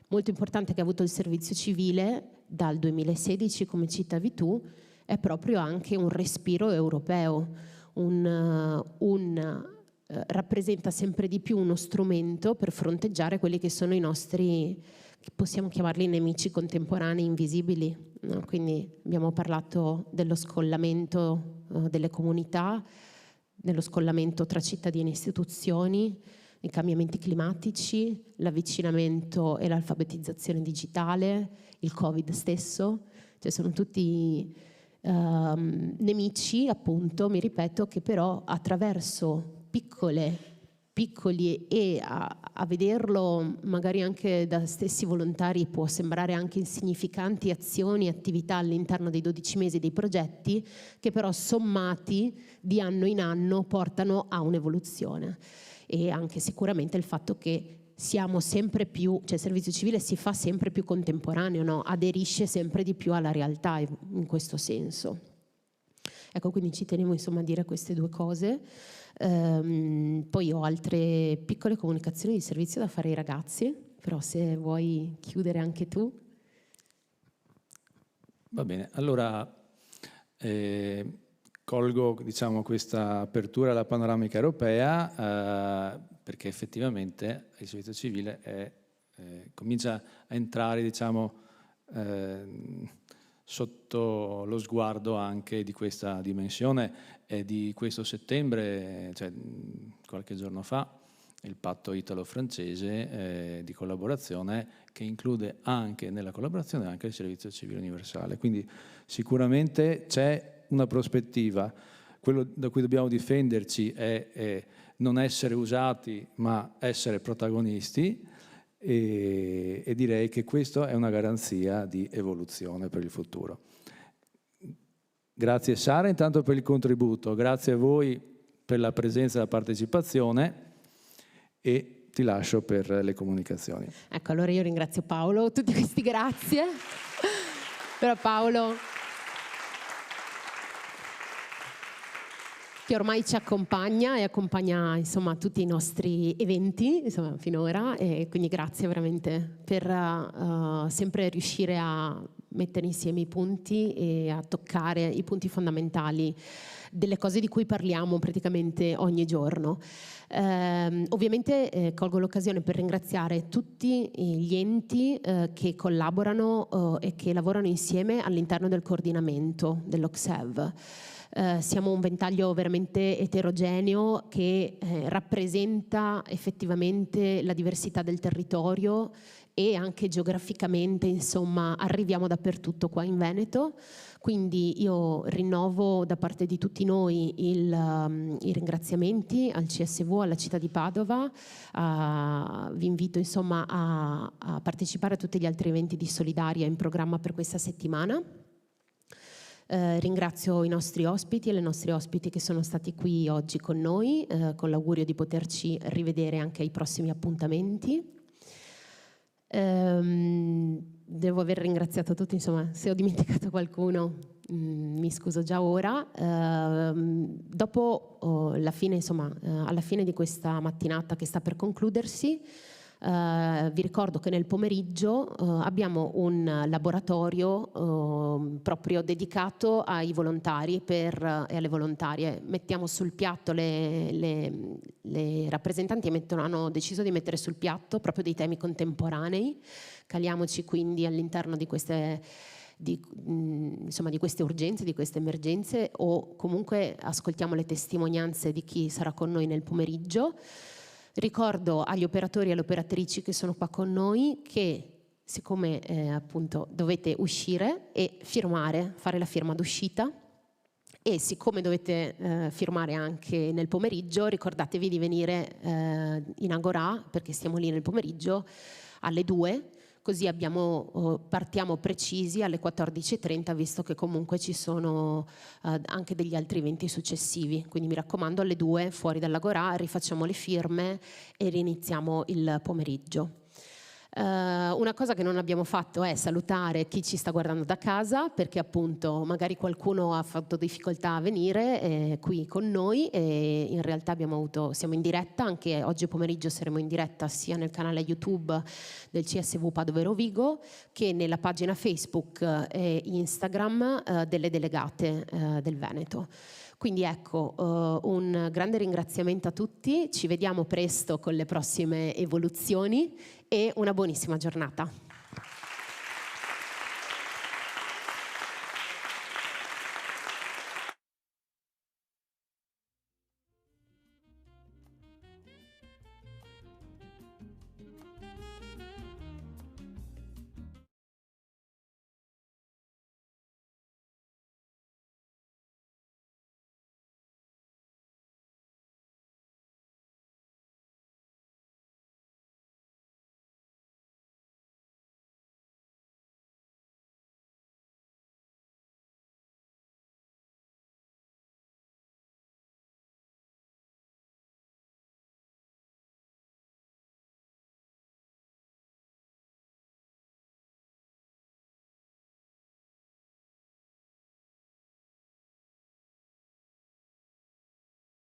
molto importante che ha avuto il servizio civile dal 2016, come citavi tu, è proprio anche un respiro europeo, rappresenta sempre di più uno strumento per fronteggiare quelli che sono i nostri, possiamo chiamarli nemici contemporanei invisibili, no? Quindi abbiamo parlato dello scollamento delle comunità, dello scollamento tra cittadini e istituzioni, i cambiamenti climatici, l'avvicinamento e l'alfabetizzazione digitale, il Covid stesso, cioè sono tutti nemici, appunto, mi ripeto, che però attraverso piccoli e a vederlo magari anche da stessi volontari può sembrare anche insignificanti azioni e attività all'interno dei 12 mesi dei progetti, che però sommati di anno in anno portano a un'evoluzione. E anche sicuramente il fatto che siamo sempre più, cioè il servizio civile si fa sempre più contemporaneo, no? Aderisce sempre di più alla realtà in questo senso. Ecco, quindi ci tenevo insomma a dire queste due cose. Poi ho altre piccole comunicazioni di servizio da fare ai ragazzi, però se vuoi chiudere anche tu. Va bene, allora colgo, diciamo, questa apertura alla panoramica europea perché effettivamente il servizio civile comincia a entrare, diciamo, sotto lo sguardo anche di questa dimensione. E di questo settembre, cioè qualche giorno fa, il patto italo-francese di collaborazione, che include anche nella collaborazione anche il servizio civile universale. Quindi sicuramente c'è una prospettiva. Quello da cui dobbiamo difenderci è non essere usati ma essere protagonisti, e direi che questa è una garanzia di evoluzione per il futuro. Grazie Sara intanto per il contributo, grazie a voi per la presenza e la partecipazione, e ti lascio per le comunicazioni. Ecco, allora io ringrazio Paolo, tutti questi grazie. Però Paolo, che ormai ci accompagna e accompagna insomma tutti i nostri eventi insomma finora, e quindi grazie veramente per sempre riuscire a mettere insieme i punti e a toccare i punti fondamentali delle cose di cui parliamo praticamente ogni giorno. Ovviamente colgo l'occasione per ringraziare tutti gli enti che collaborano e che lavorano insieme all'interno del coordinamento dell'OCSEV. Siamo un ventaglio veramente eterogeneo che rappresenta effettivamente la diversità del territorio, e anche geograficamente, insomma, arriviamo dappertutto qua in Veneto. Quindi io rinnovo da parte di tutti noi i ringraziamenti al CSV, alla città di Padova. Vi invito insomma a partecipare a tutti gli altri eventi di Solidaria in programma per questa settimana. Ringrazio i nostri ospiti e le nostre ospiti che sono stati qui oggi con noi, con l'augurio di poterci rivedere anche ai prossimi appuntamenti. Devo aver ringraziato tutti, insomma, se ho dimenticato qualcuno mi scuso già ora. Dopo la fine, insomma, alla fine di questa mattinata che sta per concludersi, vi ricordo che nel pomeriggio abbiamo un laboratorio proprio dedicato ai volontari e alle volontarie. Mettiamo sul piatto, le rappresentanti hanno deciso di mettere sul piatto proprio dei temi contemporanei. Caliamoci quindi all'interno di queste urgenze, di queste emergenze, o comunque ascoltiamo le testimonianze di chi sarà con noi nel pomeriggio. Ricordo agli operatori e alle operatrici che sono qua con noi che, siccome appunto dovete uscire e firmare, fare la firma d'uscita, e siccome dovete firmare anche nel pomeriggio, ricordatevi di venire in Agorà, perché stiamo lì nel pomeriggio alle 2, così partiamo precisi alle 14:30, visto che comunque ci sono anche degli altri eventi successivi. Quindi mi raccomando, alle 2 fuori dall'Agorà rifacciamo le firme e riniziamo il pomeriggio. Una cosa che non abbiamo fatto è salutare chi ci sta guardando da casa, perché appunto magari qualcuno ha fatto difficoltà a venire qui con noi, e in realtà siamo in diretta, anche oggi pomeriggio saremo in diretta sia nel canale YouTube del CSV Padova Rovigo che nella pagina Facebook e Instagram delle delegate del Veneto. Quindi ecco, un grande ringraziamento a tutti, ci vediamo presto con le prossime evoluzioni e una buonissima giornata.